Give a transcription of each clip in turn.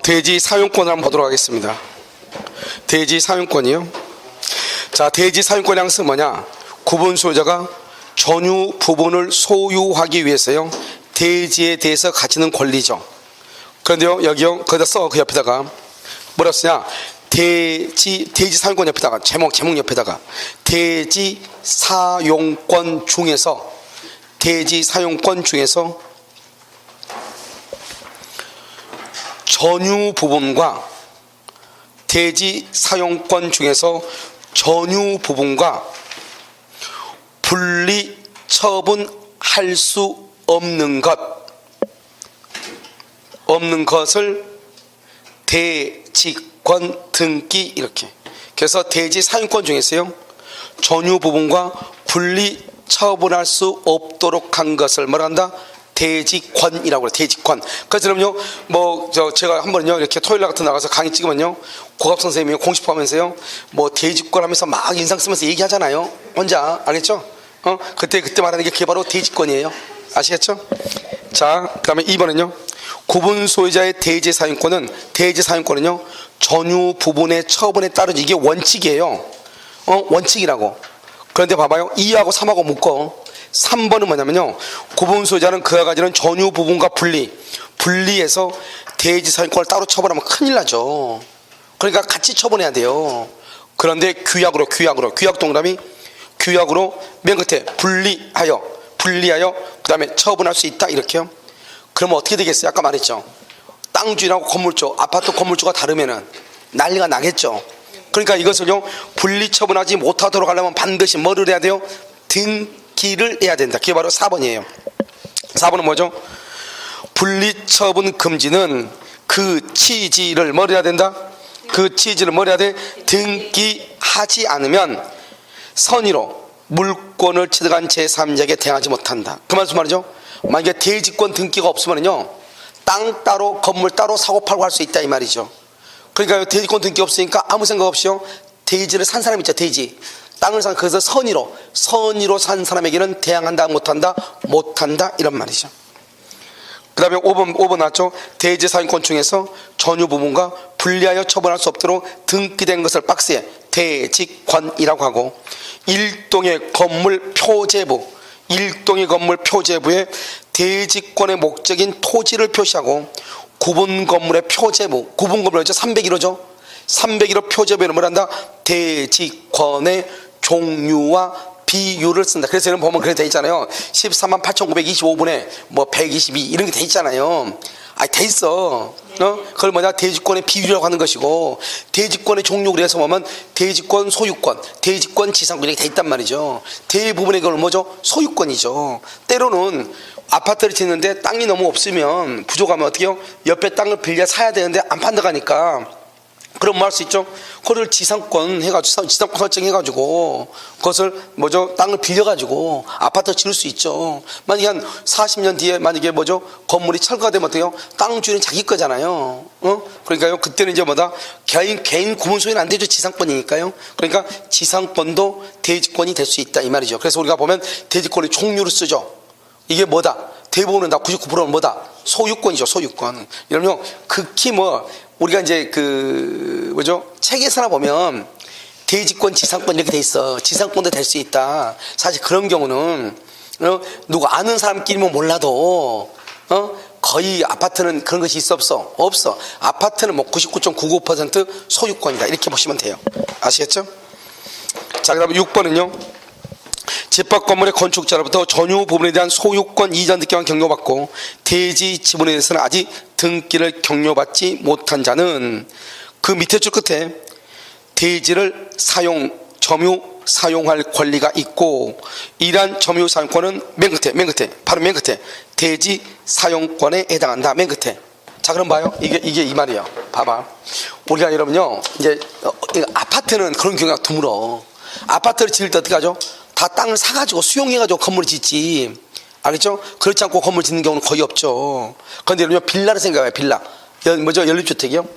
대지 사용권을 한번 보도록 하겠습니다. 대지 사용권이요. 자, 대지 사용권의 항상 뭐냐? 구분 소유자가 전유 부분을 소유하기 위해서요, 대지에 대해서 가지는 권리죠. 그런데요, 여기요, 거기다 써, 그 옆에다가 뭐라 쓰냐? 대지 사용권 옆에다가 제목 옆에다가 대지 사용권 중에서 전유 부분과 대지 사용권 중에서 전유 부분과 분리 처분할 수 없는 것을 대지권 등기 이렇게. 그래서 대지 사용권 중에서요, 전유 부분과 분리 처분할 수 없도록 한 것을 뭐라 한다? 대지권이라고 그래. 대지권. 그래서 여러분요, 제가 한 번요, 이렇게 토요일날 같은 나가서 강의 찍으면요, 고갑 선생님이 공식 하면서요, 대지권 하면서 막 인상 쓰면서 얘기하잖아요. 혼자. 알겠죠? 그때 말하는 게 그게 바로 대지권이에요. 아시겠죠? 자, 그 다음에 2번은요, 구분 소유자의 대지 사용권은요, 전유 부분의 처분에 따르지. 이게 원칙이에요. 원칙이라고. 그런데 봐봐요. 2하고 3하고 묶어. 3번은 뭐냐면요, 구분 소유자는 그가 가지는 전유 부분과 분리해서 대지 사용권을 따로 처분하면 큰일 나죠. 그러니까 같이 처분해야 돼요. 그런데 규약으로 동그라미 규약으로 맨 끝에 분리하여 그 다음에 처분할 수 있다 이렇게요. 그러면 어떻게 되겠어요? 아까 말했죠. 땅주인하고 건물주, 아파트 건물주가 다르면은 난리가 나겠죠. 그러니까 이것을요, 분리 처분하지 못하도록 하려면 반드시 뭐를 해야 돼요? 등기를 해야 된다. 그게 바로 4번이에요. 4번은 뭐죠? 분리 처분 금지는 그 취지를 뭘 해야 된다? 등기하지 않으면 선의로 물권을 취득한 제3자에게 대항하지 못한다. 그 말이죠. 만약에 대지권 등기가 없으면요, 땅 따로 건물 따로 사고 팔고 할 수 있다 이 말이죠. 그러니까 대지권 등기 없으니까 아무 생각 없이요, 대지를 산 사람 있죠. 대지 땅을 산, 그래서 선의로 산 사람에게는 대항한다 못한다 이런 말이죠. 그 다음에 5번 나왔죠. 대지 사용권 중에서 전유 부분과 분리하여 처분할 수 없도록 등기된 것을 박스에 대지권이라고 하고, 일동의 건물 표제부에 대지권의 목적인 토지를 표시하고, 구분 건물의 표제부, 구분 건물이죠. 301호죠. 301호 표제부에는 뭘 한다? 대지권의 종류와 비율을 쓴다. 그래서 여러분 보면 그렇게 돼 있잖아요. 148,925분에 122 이런 게 돼 있잖아요. 돼 있어. 그걸 뭐냐? 대지권의 비율이라고 하는 것이고, 대지권의 종류 그래서 보면 대지권, 소유권, 대지권, 지상권 이렇게 돼 있단 말이죠. 대부분의 걸 뭐죠? 소유권이죠. 때로는 아파트를 짓는데 땅이 너무 없으면, 부족하면 어떻게 해요? 옆에 땅을 빌려 사야 되는데 안 판다가니까, 그럼 뭐 할 수 있죠? 그거를 지상권 설정해가지고, 그것을 땅을 빌려가지고 아파트 지을 수 있죠. 만약에 한 40년 뒤에 만약에 건물이 철거되면 어때요? 땅 주인은 자기 거잖아요. 그러니까요, 그때는 이제 개인 구분 소유는 안 되죠. 지상권이니까요. 그러니까 지상권도 대지권이 될 수 있다 이 말이죠. 그래서 우리가 보면 대지권의 종류를 쓰죠. 이게 뭐다? 대부분은 다 99%는 뭐다? 소유권이죠. 소유권. 여러분요, 극히 우리가 이제 책에서나 보면 대지권, 지상권 이렇게 돼 있어. 지상권도 될 수 있다. 사실 그런 경우는 누구 아는 사람끼리면 몰라도 거의 아파트는 그런 것이 있어 없어. 아파트는 99.99% 소유권이다 이렇게 보시면 돼요. 아시겠죠? 자, 그다음에 6번은요, 집합 건물의 건축자로부터 전유 부분에 대한 소유권 이전 등기만 경료받고 대지 지분에 대해서는 아직 등기를 경료받지 못한 자는 그 밑에 줄 끝에 대지를 점유 사용할 권리가 있고, 이러한 점유 사용권은 맨 끝에 대지 사용권에 해당한다. 맨 끝에. 자, 그럼 봐요. 이게 이 말이에요. 봐봐. 우리가 여러분요, 이제 아파트는 그런 경우가 드물어. 아파트를 지을 때 어떻게 하죠? 다 땅을 사가지고 수용해가지고 건물을 짓지. 알겠죠? 그렇지 않고 건물 짓는 경우는 거의 없죠. 그런데 여러분 빌라를 생각해요. 빌라. 연립주택이요?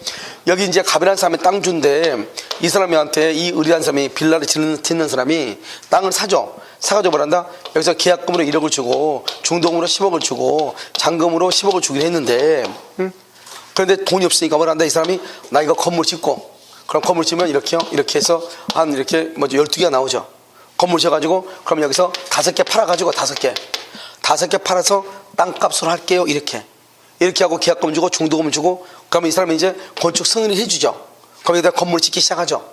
여기 이제 갑이라는 사람이 땅 준대. 이 사람한테, 이 의리한 사람이 빌라를 짓는 사람이 땅을 사가지고 뭐란다? 여기서 계약금으로 1억을 주고 중도금으로 10억을 주고 잔금으로 10억을 주기로 했는데, 그런데 돈이 없으니까 뭘 한다? 이 사람이 나 이거 건물 짓고, 그럼 건물 짓면 이렇게요. 이렇게 해서 한 이렇게 뭐죠? 12개가 나오죠. 건물 지어가지고 그럼 여기서 5개 팔아가지고 5개 팔아서 땅값으로 할게요. 이렇게 하고 계약금 주고 중도금 주고 그러면 이 사람이 이제 건축 승인을 해주죠. 그럼 여기다 건물 짓기 시작하죠.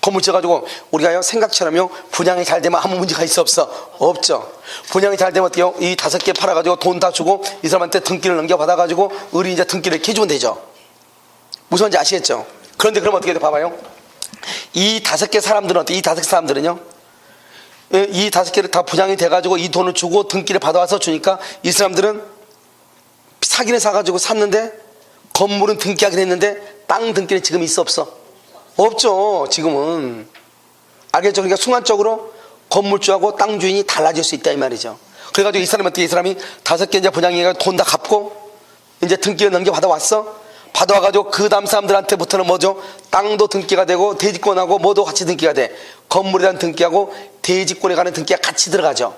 건물 지어가지고 우리가요 생각처럼요 분양이 잘 되면 아무 문제가 있어 없어? 없죠. 분양이 잘 되면 어때요? 이 5개 팔아가지고 돈 다 주고 이 사람한테 등기를 넘겨받아가지고 의리 이제 등기를 이렇게 해주면 되죠. 무슨 말인지 아시겠죠? 그런데 그럼 어떻게 돼? 봐봐요. 이 5개 사람들은 어때? 이 5개 사람들은요 이 5개를 다 분양이 돼가지고 이 돈을 주고 등기를 받아와서 주니까 이 사람들은 사기를 사가지고 샀는데 건물은 등기하긴 했는데 땅 등기는 지금 있어 없어? 없죠. 지금은. 알겠죠? 그러니까 순간적으로 건물주하고 땅 주인이 달라질 수 있다 이 말이죠. 그래가지고 이 사람한테 이 사람이 5개 이제 분양해가 돈 다 갚고 이제 등기를 넘겨 받아왔어. 받아와가지고 그 다음 사람들한테부터는 뭐죠? 땅도 등기가 되고 대지권하고 뭐도 같이 등기가 돼. 건물에 대한 등기하고 대지권에 관한 등기가 같이 들어가죠.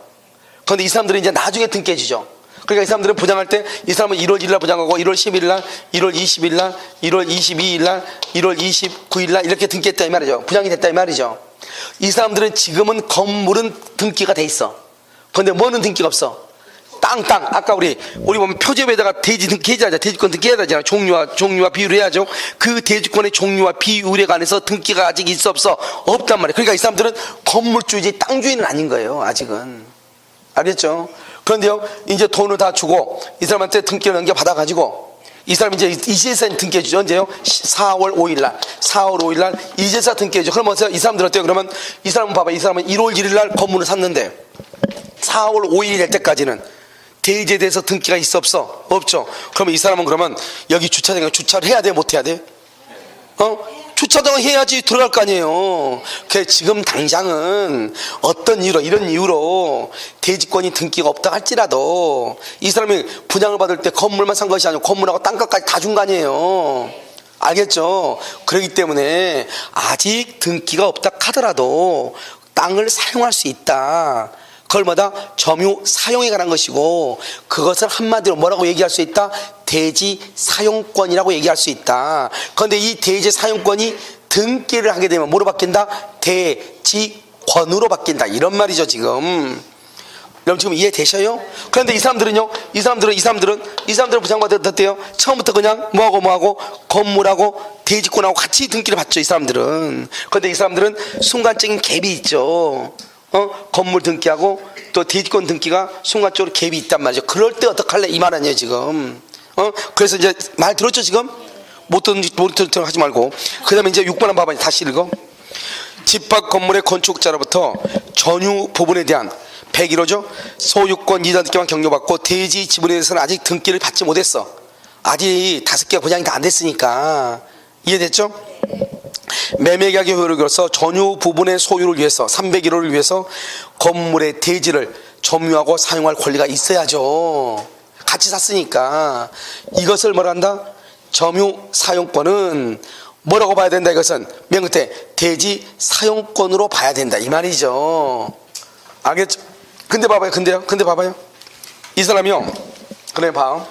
그런데 이 사람들은 이제 나중에 등기해 주죠. 그러니까 이 사람들은 분양할 때 이 사람은 1월 1일 날 분양하고 1월 11일 날, 1월 20일 날, 1월 22일 날, 1월 29일 날 이렇게 등기했다 이 말이죠. 분양이 됐다 이 말이죠. 이 사람들은 지금은 건물은 등기가 돼 있어. 그런데 뭐는 등기가 없어? 땅. 아까 우리 보면 표제에다가 대지 등기해야죠. 대지권 등기해야 되잖아. 종류와 비율을 해야죠. 그 대지권의 종류와 비율에 관해서 등기가 아직 있어 없어? 없단 말이에요. 그러니까 이 사람들은 건물주이지 땅 주인은 아닌 거예요. 아직은. 알겠죠? 그런데요, 이제 돈을 다 주고 이 사람한테 등기를 넘겨받아가지고 이 사람이 이제 이제사 등기해주죠. 언제요? 4월 5일 날 이제사 등기해주죠. 그러면 이 사람들 어때요? 그러면 이 사람은 봐봐. 이 사람은 1월 1일 날 건물을 샀는데 4월 5일이 될 때까지는 대지에 대해서 등기가 있어 없어? 없죠. 그러면 이 사람은 그러면 여기 주차장에 주차를 해야 돼? 못 해야 돼? 주차장을 해야지 들어갈 거 아니에요. 그래 지금 당장은 어떤 이유로 이런 이유로 대지권이 등기가 없다 할지라도 이 사람이 분양을 받을 때 건물만 산 것이 아니고 건물하고 땅값까지 다 준 거 아니에요. 알겠죠? 그렇기 때문에 아직 등기가 없다 하더라도 땅을 사용할 수 있다. 그걸 뭐다? 점유 사용에 관한 것이고 그것을 한마디로 뭐라고 얘기할 수 있다? 대지 사용권이라고 얘기할 수 있다. 그런데 이 대지 사용권이 등기를 하게 되면 뭐로 바뀐다? 대지권으로 바뀐다. 이런 말이죠 지금. 여러분 지금 이해되셔요? 그런데 이 사람들은요? 이 사람들은 부장받았대요. 처음부터 그냥 뭐하고 건물하고 대지권하고 같이 등기를 받죠. 이 사람들은. 그런데 이 사람들은 순간적인 갭이 있죠. 건물 등기하고 또 대지권 등기가 순간적으로 갭이 있단 말이죠. 그럴 때 어떡할래? 이 말 아니에요 지금. 그래서 이제 말 들었죠 지금? 못 듣는 하지 말고. 그 다음에 이제 6번 한번 봐봐요. 다시 읽어. 집합 건물의 건축자로부터 전유 부분에 대한 101호죠. 소유권 이전 등기만 격려받고 대지 지분에 대해서는 아직 등기를 받지 못했어. 아직 5개가 분양이 다 안 됐으니까. 이해됐죠? 매매계약의 효력을 걸어서 전유 부분의 소유를 위해서 301호를 위해서 건물의 대지를 점유하고 사용할 권리가 있어야죠. 같이 샀으니까. 이것을 뭐라 한다? 점유 사용권은 뭐라고 봐야 된다? 이것은 맨 끝에 대지 사용권으로 봐야 된다 이 말이죠. 알겠죠? 근데 봐봐요. 이 사람이요. 그래 봐.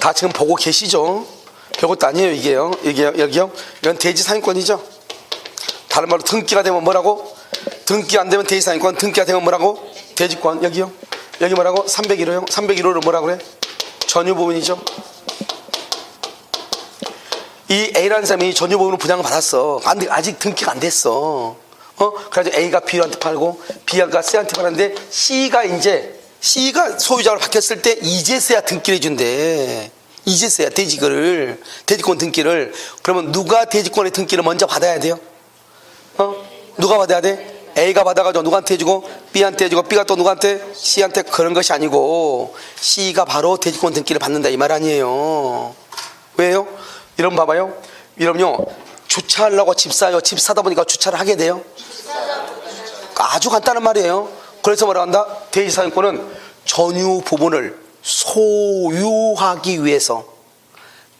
다 지금 보고 계시죠? 별것도 아니에요 이게요. 여기요. 이건 대지 사용권이죠. 다른 말로 등기가 되면 뭐라고? 등기 안 되면 대지 사용권. 등기가 되면 뭐라고? 대지권. 여기요. 여기 뭐라고? 301호요. 301호를 뭐라고 그래? 전유 부분이죠. 이 A라는 사람이 전유 부분을 분양을 받았어. 아직 등기가 안 됐어. 그래가지고 A가 B한테 팔고 B가 C한테 팔았는데 C가 소유자로 바뀌었을 때 이제서야 등기를 해준대. 이제서야 대지권 등기를. 그러면 누가 대지권의 등기를 먼저 받아야 돼요? 누가 받아야 돼? A가 받아가지고 누구한테 해주고 B한테 해주고 B가 또 누구한테? C한테. 그런 것이 아니고 C가 바로 대지권 등기를 받는다 이 말 아니에요. 왜요? 이러면 봐봐요. 이러면요 주차하려고 집 사다 보니까 주차를 하게 돼요. 아주 간단한 말이에요. 그래서 뭐라 한다? 대지 사용권은 전유 부분을 소유하기 위해서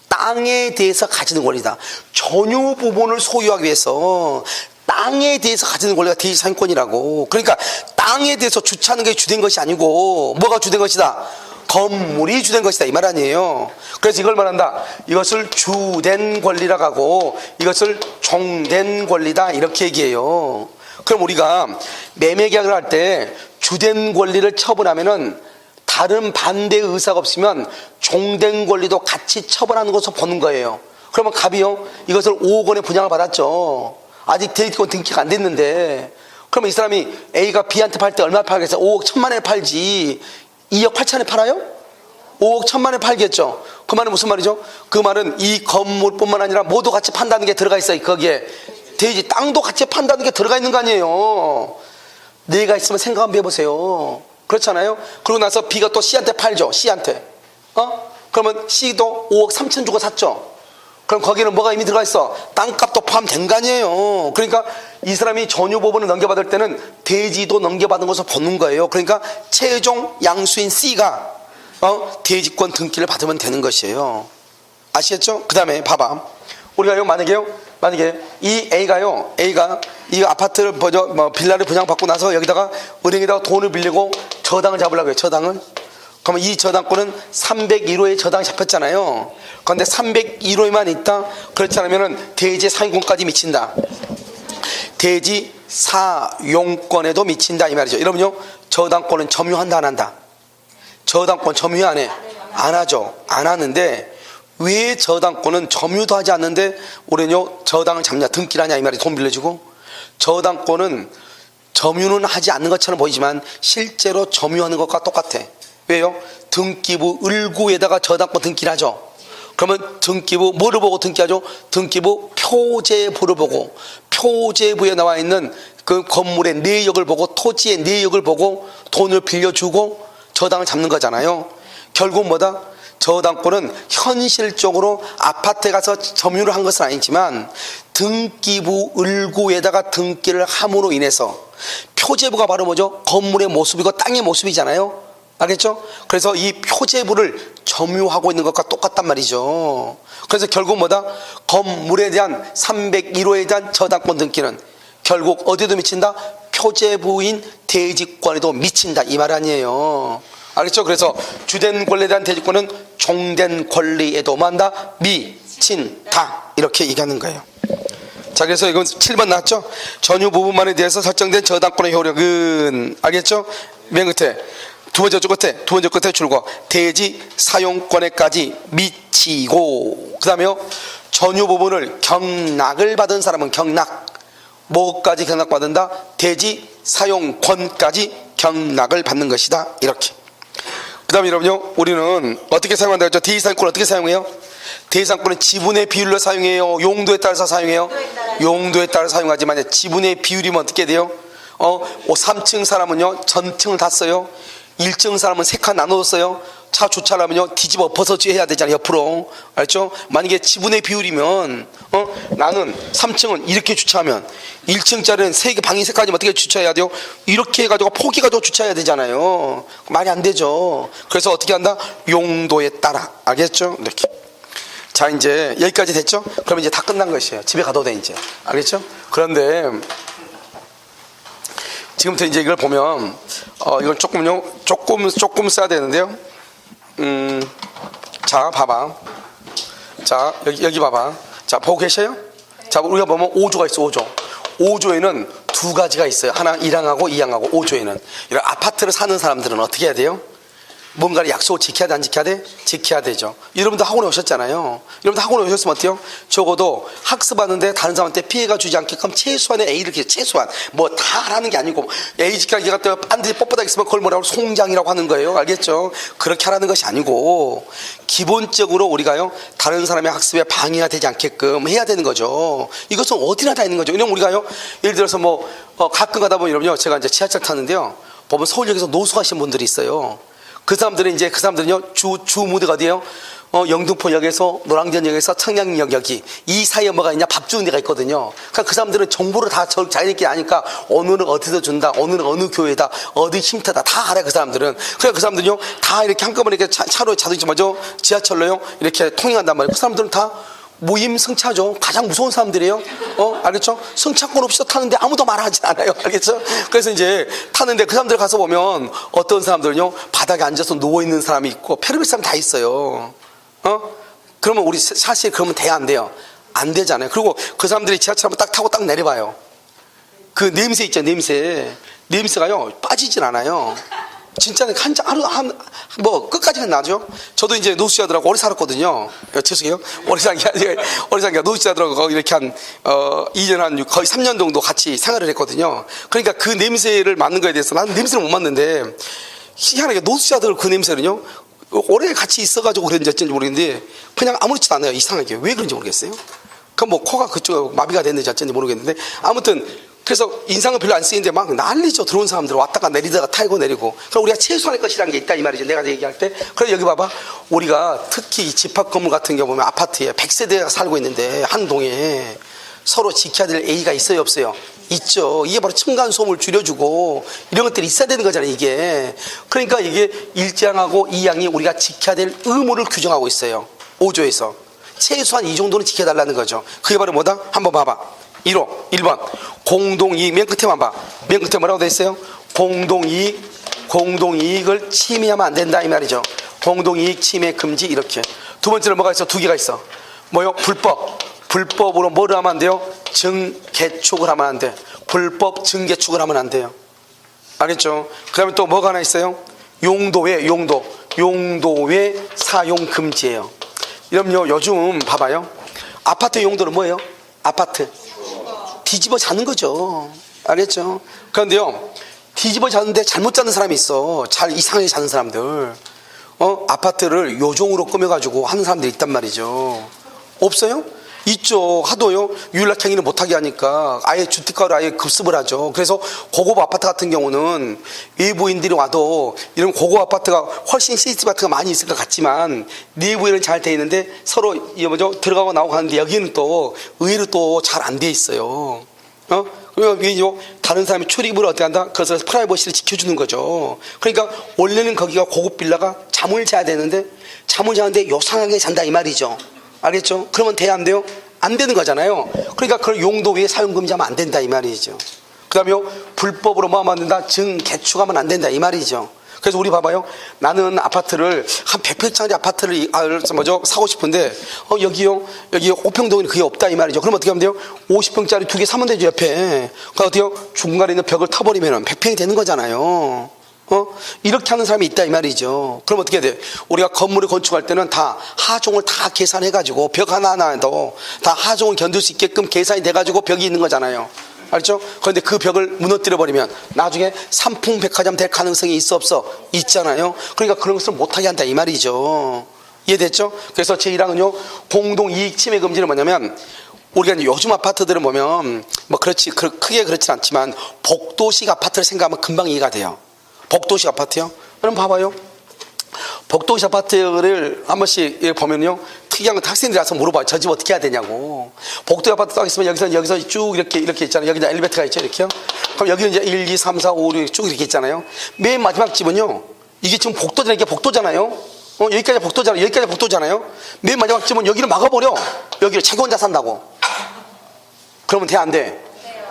땅에 대해서 가지는 권리다. 전유 부분을 소유하기 위해서 땅에 대해서 가지는 권리가 대지 사용권이라고. 그러니까 땅에 대해서 주차하는 게 주된 것이 아니고 뭐가 주된 것이다? 건물이 주된 것이다 이 말 아니에요. 그래서 이걸 말한다. 이것을 주된 권리라고 하고 이것을 종된 권리다 이렇게 얘기해요. 그럼 우리가 매매 계약을 할 때 주된 권리를 처분하면은 다른 반대 의사가 없으면 종된 권리도 같이 처분하는 것으로 보는 거예요. 그러면 갑이요 이것을 5억 원에 분양을 받았죠. 아직 대지권 등기가 안 됐는데 그러면 이 사람이 A가 B한테 팔 때 얼마 팔겠어? 5억 1천만 원에 팔지 2억 8천에 팔아요? 5억 1천만 원에 팔겠죠. 그 말은 무슨 말이죠? 그 말은 이 건물뿐만 아니라 모두 같이 판다는 게 들어가 있어요. 거기에 대지 땅도 같이 판다는 게 들어가 있는 거 아니에요. 내가 있으면 생각 한번 해보세요. 그렇잖아요. 그러고 나서 B가 또 C한테 팔죠. C한테 그러면 C도 5억 3천 주고 샀죠. 그럼 거기는 뭐가 이미 들어가 있어? 땅값도 포함된 거 아니에요. 그러니까 이 사람이 전유보분을 넘겨받을 때는 대지도 넘겨받은 것을 보는 거예요. 그러니까 최종 양수인 C가 대지권 등기를 받으면 되는 것이에요. 아시겠죠? 그 다음에 봐봐. 우리가 만약에 이 A가 이 아파트를 빌라를 분양받고 나서 여기다가 은행에다가 돈을 빌리고 저당을 잡으려고 해요. 저당을. 그러면 이 저당권은 301호에 저당이 잡혔잖아요. 그런데 301호에만 있다. 그렇지 않으면 대지 사용권까지 미친다. 대지 사용권에도 미친다 이 말이죠. 여러분요 저당권은 점유한다 안 한다? 저당권 점유 안 해? 안 하죠. 안 하는데 왜 저당권은 점유도 하지 않는데 우리는요 저당을 잡냐? 등기를 하냐 이 말이에요. 돈 빌려주고. 저당권은 점유는 하지 않는 것처럼 보이지만 실제로 점유하는 것과 똑같아. 왜요? 등기부 을구에다가 저당권 등기를 하죠. 그러면 등기부 뭐를 보고 등기하죠? 등기부 표제부를 보고 표제부에 나와 있는 그 건물의 내역을 보고 토지의 내역을 보고 돈을 빌려주고 저당을 잡는 거잖아요. 결국 뭐다? 저당권은 현실적으로 아파트에 가서 점유를 한 것은 아니지만 등기부 을구에다가 등기를 함으로 인해서 표제부가 바로 뭐죠? 건물의 모습이고 땅의 모습이잖아요. 알겠죠? 그래서 이 표제부를 점유하고 있는 것과 똑같단 말이죠. 그래서 결국 뭐다? 건물에 대한 301호에 대한 저당권 등기는 결국 어디에도 미친다? 표제부인 대지권에도 미친다 이 말 아니에요. 알겠죠? 그래서 주된 권리에 대한 대지권은 종된 권리에도 만다 미친다 이렇게 얘기하는 거예요. 자, 그래서 이건 7번 나왔죠? 전유 부분만에 대해서 설정된 저당권의 효력은 알겠죠? 맨 끝에 두 번째 끝에 줄거 대지 사용권에까지 미치고 그 다음에요 전유 부분을 경락을 받은 사람은 경락 뭐까지 경락받는다? 대지 사용권까지 경락을 받는 것이다 이렇게. 그 다음에 여러분요 우리는 어떻게 사용한다 했죠? 대지 사용권 어떻게 사용해요? 대지 사용권은 지분의 비율로 사용해요? 용도에 따라서 사용해요? 용도에 따라 사용하지 만약 지분의 비율이면 어떻게 돼요? 3층 사람은요 전층을 다 써요. 1층 사람은 3칸 나눠줬어요. 차 주차하려면요 뒤집어 엎어서 해야 되잖아요. 옆으로. 알죠? 만약에 지분의 비율이면 나는 3층은 이렇게 주차하면 1층짜리는 3개 방이 3칸이면 어떻게 주차해야 돼요? 이렇게 해가지고 포기가지고 주차해야 되잖아요. 말이 안 되죠. 그래서 어떻게 한다? 용도에 따라. 알겠죠? 이렇게. 자 이제 여기까지 됐죠? 그러면 이제 다 끝난 것이에요. 집에 가도 돼 이제. 알겠죠? 그런데 지금부터 이제 이걸 보면 이건 조금 써야 되는데요. 자 봐봐. 자 여기 봐봐. 자 보고 계셔요? 자 우리가 보면 5조가 있어. 5조에는 두 가지가 있어요. 하나 1항하고 2항하고 5조에는 이런 아파트를 사는 사람들은 어떻게 해야 돼요? 뭔가를 약속을 지켜야 돼 안 지켜야 돼? 지켜야 되죠. 여러분도 학원에 오셨잖아요. 여러분도 학원에 오셨으면 어때요? 적어도 학습하는데 다른 사람한테 피해가 주지 않게끔 최소한의 A를 기해. 최소한 뭐 다 하라는 게 아니고 A 지키라고 얘가 또 반드시 뻣뻣하게 있으면 그걸 뭐라고 송장이라고 하는 거예요. 알겠죠? 그렇게 하라는 것이 아니고 기본적으로 우리가요 다른 사람의 학습에 방해가 되지 않게끔 해야 되는 거죠. 이것은 어디나 다 있는 거죠. 왜냐면 우리가요 예를 들어서 가끔 가다 보면 여러분요 제가 이제 지하철 타는데요 보면 서울역에서 노숙하신 분들이 있어요. 그 사람들은요 주 무대가 어디에요? 영등포역에서 노량진역에서 청량역이 이 사이에 뭐가 있냐? 밥 주는 데가 있거든요. 그러니까 그 사람들은 정보를 다 자기네끼리 아니까 어느는 어디서 준다, 어느는 어느 교회다, 어디 쉼터다 다 알아요. 그 사람들은. 그러니까 그 사람들은요 다 이렇게 한꺼번에 이렇게 차로 자동차 지하철로요 이렇게 통행한단 말이에요. 그 사람들은 다 모임 승차죠. 가장 무서운 사람들이에요. 알겠죠? 승차권 없이 타는데 아무도 말하지 않아요. 알겠죠? 그래서 이제 타는데 그 사람들 가서 보면 어떤 사람들은요, 바닥에 앉아서 누워있는 사람이 있고, 페르벨 사람 다 있어요. 그러면 우리 사실 그러면 돼야 안 돼요? 안 되잖아요. 그리고 그 사람들이 지하철 한번 딱 타고 딱 내려봐요. 그 냄새 있죠, 냄새. 냄새가요, 빠지진 않아요. 진짜는 뭐 끝까지 나죠. 저도 이제 노숙자들하고 오래 살았거든요. 죄송해요. 오래 산 게 아니라 노숙자들하고 거기 이렇게 한 2년 한 거의 3년 정도 같이 생활을 했거든요. 그러니까 그 냄새를 맡는 거에 대해서 나는 냄새를 못 맡는데, 희한하게 노숙자들 그 냄새는요, 오래 같이 있어가지고 그런지 어쩐지 모르겠는데 그냥 아무렇지도 않아요. 이상하게. 왜 그런지 모르겠어요. 그 뭐 코가 그쪽 마비가 됐는지 어쩐지 모르겠는데, 아무튼 그래서 인상은 별로 안 쓰이는데 막 난리죠. 들어온 사람들 왔다가 내리다가 타고 내리고. 그럼 우리가 최소한의 것이라는 게 있다 이 말이죠. 내가 얘기할 때. 그래서 여기 봐봐. 우리가 특히 집합 건물 같은 경우 보면 아파트에 100세대가 살고 있는데 한 동에 서로 지켜야 될 A가 있어요, 없어요? 있죠. 이게 바로 층간소음을 줄여주고 이런 것들이 있어야 되는 거잖아요, 이게. 그러니까 이게 1장하고 2장이 우리가 지켜야 될 의무를 규정하고 있어요. 5조에서. 최소한 이 정도는 지켜달라는 거죠. 그게 바로 뭐다? 한번 봐봐. 1번 공동이익. 맨 끝에만 봐. 맨 끝에 뭐라고 돼 있어요? 공동이익을 침해하면 안 된다 이 말이죠. 공동이익 침해 금지. 이렇게. 두 번째는 뭐가 있어? 두 개가 있어. 뭐요? 불법으로 뭐를 하면 안 돼요? 증개축을 하면 안 돼. 불법 증개축을 하면 안 돼요. 알겠죠? 그 다음에 또 뭐가 하나 있어요? 용도의 사용 금지예요. 그럼요, 요즘 봐봐요. 아파트 용도는 뭐예요? 아파트 뒤집어 자는 거죠. 알겠죠? 그런데요, 뒤집어 자는데 잘못 자는 사람이 있어. 잘 이상하게 자는 사람들. 아파트를 요종으로 꾸며가지고 하는 사람들이 있단 말이죠. 없어요? 있죠. 하도요. 유일학행위를 못하게 하니까 아예 주택가로 아예 급습을 하죠. 그래서 고급 아파트 같은 경우는 외부인들이 와도 이런 고급 아파트가 훨씬 시스템 아파트가 많이 있을 것 같지만 내부에는 잘 돼 있는데 서로 들어가고 나오고 하는데 여기는 또 의외로 또 잘 안 돼 있어요. 그러니까 다른 사람이 출입을 어떻게 한다? 그래서 프라이버시를 지켜주는 거죠. 그러니까 원래는 거기가 고급 빌라가 잠을 자야 되는데 잠을 자는데 요상하게 잔다 이 말이죠. 알겠죠? 그러면 돼야 안 돼요? 안 되는 거잖아요. 그러니까 그걸 용도 외에 사용 금지하면 안 된다 이 말이죠. 그 다음에 불법으로 뭐 하면 안 된다? 증개축하면 안 된다 이 말이죠. 그래서 우리 봐봐요. 나는 아파트를 한 100평짜리 아파트를 사고 싶은데 여기 5평동이 그게 없다 이 말이죠. 그럼 어떻게 하면 돼요? 50평짜리 2개 사면 되죠 옆에. 그럼 어때요? 중간에 있는 벽을 타버리면 100평이 되는 거잖아요. 이렇게 하는 사람이 있다 이 말이죠. 그럼 어떻게 해야 돼? 우리가 건물을 건축할 때는 다 하종을 다 계산해가지고 벽 하나하나도 다 하종을 견딜 수 있게끔 계산이 돼가지고 벽이 있는 거잖아요. 알죠? 그런데 그 벽을 무너뜨려 버리면 나중에 삼풍백화점 될 가능성이 있어 없어? 있잖아요. 그러니까 그런 것을 못하게 한다 이 말이죠. 이해됐죠? 그래서 제1항은요 공동이익 침해 금지는 뭐냐면, 우리가 이제 요즘 아파트들을 보면 뭐 크게 그렇진 않지만 복도식 아파트를 생각하면 금방 이해가 돼요. 복도식 아파트요? 그럼 봐봐요. 복도식 아파트를 한 번씩 보면요, 특이한 건 학생들이 와서 물어봐요. 저 집 어떻게 해야 되냐고. 복도 아파트 딱 있으면 여기서 쭉 이렇게 있잖아요. 여기 엘리베이터가 있죠, 이렇게요. 그럼 여기는 이제 1, 2, 3, 4, 5, 6 쭉 이렇게 있잖아요. 맨 마지막 집은요, 이게 지금 복도잖아요. 이게 복도잖아요. 여기까지 복도잖아요. 맨 마지막 집은 여기를 막아버려. 여기를 자기 혼자 산다고. 그러면 돼, 안 돼?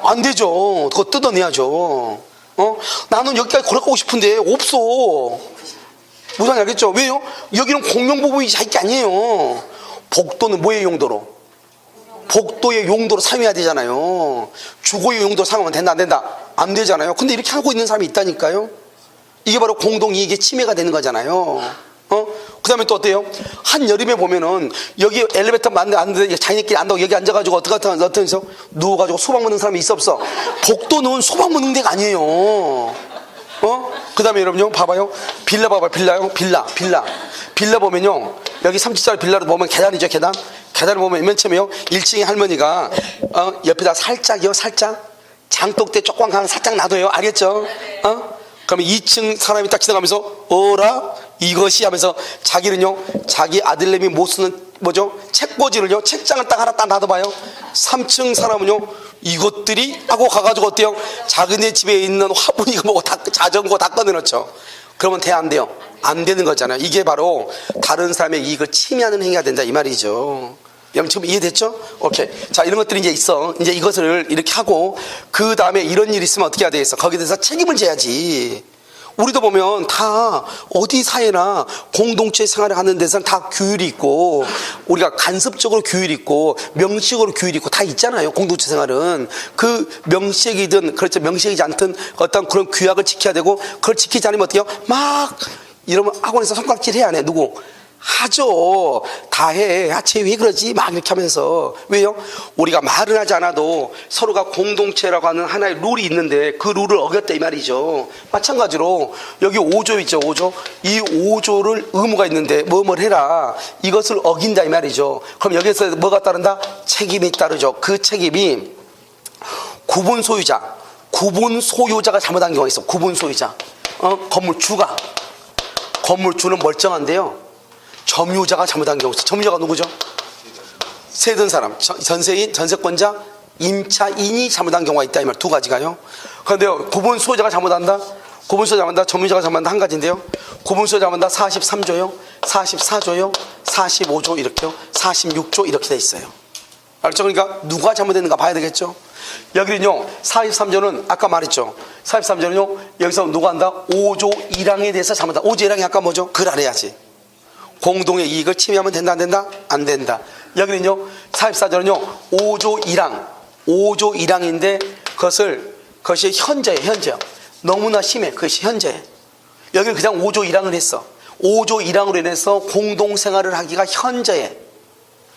안 되죠. 그거 뜯어내야죠. 나는 여기까지 걸어가고 싶은데 없어. 무슨 말인지 알겠죠? 왜요? 여기는 공용부분이 자기 게 아니에요. 복도는 뭐의 용도로? 복도의 용도로 사용해야 되잖아요. 주거의 용도로 사용하면 된다 안 된다? 안 되잖아요. 근데 이렇게 하고 있는 사람이 있다니까요. 이게 바로 공동이익의 침해가 되는 거잖아요. 그 다음에 또 어때요? 한여름에 보면은 여기 엘리베이터 만드는데 자기네끼리 안다고 여기 앉아가지고 어떻게 해서 누워가지고 소방 먹는 사람이 있어 없어? 복도는 소방 먹는 데가 아니에요. 그 다음에 여러분요 봐봐요. 빌라 봐봐요. 빌라 보면요, 여기 3층짜리 빌라를 보면 계단이죠. 계단을 보면 맨 처음에요 1층에 할머니가 옆에다 살짝 장독대 조그만 거 살짝 놔둬요. 알겠죠? 그러면 2층 사람이 딱 지나가면서 어라? 이것이 하면서 자기는요, 자기 아들내미 못 쓰는 책꽂이를요, 책장을 딱 하나 딱 놔둬봐요. 3층 사람은요, 이것들이 하고 가가지고 어때요? 자기네 집에 있는 화분이고 뭐고 다 자전거 다 꺼내놓죠. 그러면 돼, 안 돼요? 안 되는 거잖아요. 이게 바로 다른 사람의 이익을 침해하는 행위가 된다 이 말이죠. 여러분 지금 이해됐죠? 오케이. 자, 이런 것들이 이제 있어. 이제 이것을 이렇게 하고, 그 다음에 이런 일이 있으면 어떻게 해야 되겠어? 거기에 대해서 책임을 져야지. 우리도 보면 다 어디 사회나 공동체 생활을 하는 데서는 다 규율이 있고, 우리가 간섭적으로 규율이 있고, 명식으로 규율이 있고 다 있잖아요. 공동체 생활은. 그 명식이든, 그렇죠. 명식이지 않든 어떤 그런 규약을 지켜야 되고, 그걸 지키지 않으면 어떻게 해요? 막, 이러면 학원에서 손가락질 해야 안 해. 누구? 하죠. 다 해. 아, 쟤 왜 그러지? 막 이렇게 하면서. 왜요? 우리가 말은 하지 않아도 서로가 공동체라고 하는 하나의 룰이 있는데 그 룰을 어겼다 이 말이죠. 마찬가지로 여기 5조 있죠. 5조. 이 5조를 의무가 있는데 뭐뭘 해라. 이것을 어긴다 이 말이죠. 그럼 여기에서 뭐가 따른다? 책임이 따르죠. 그 책임이 구분 소유자가 잘못한 경우가 있어. 구분 소유자. 건물주는 멀쩡한데요. 점유자가 잘못한 경우 있어. 점유자가 누구죠? 세든 사람, 전세인, 전세권자, 임차인이 잘못한 경우가 있다 이 말. 두 가지가요. 그런데요, 구분 소유자가 잘못한다. 구분 소유자가 잘못한다. 점유자가 잘못한다. 한 가지인데요. 구분 소유자가 잘못한다. 43조요, 44조요, 45조 이렇게요, 46조 이렇게 돼 있어요. 알죠? 그러니까 누가 잘못했는가 봐야 되겠죠. 여기는요 43조는 아까 말했죠. 43조는요 여기서 누가 한다? 5조 1항에 대해서 잘못한다. 5조 1항이 아까 뭐죠? 그걸 알아야지. 공동의 이익을 침해하면 된다 안 된다? 안 된다. 여기는요 44조는요 5조 1항인데 그것이 현저해요. 너무나 심해. 그것이 현저해. 여기는 그냥 5조 1항을 했어. 5조 1항으로 인해서 공동생활을 하기가 현저해.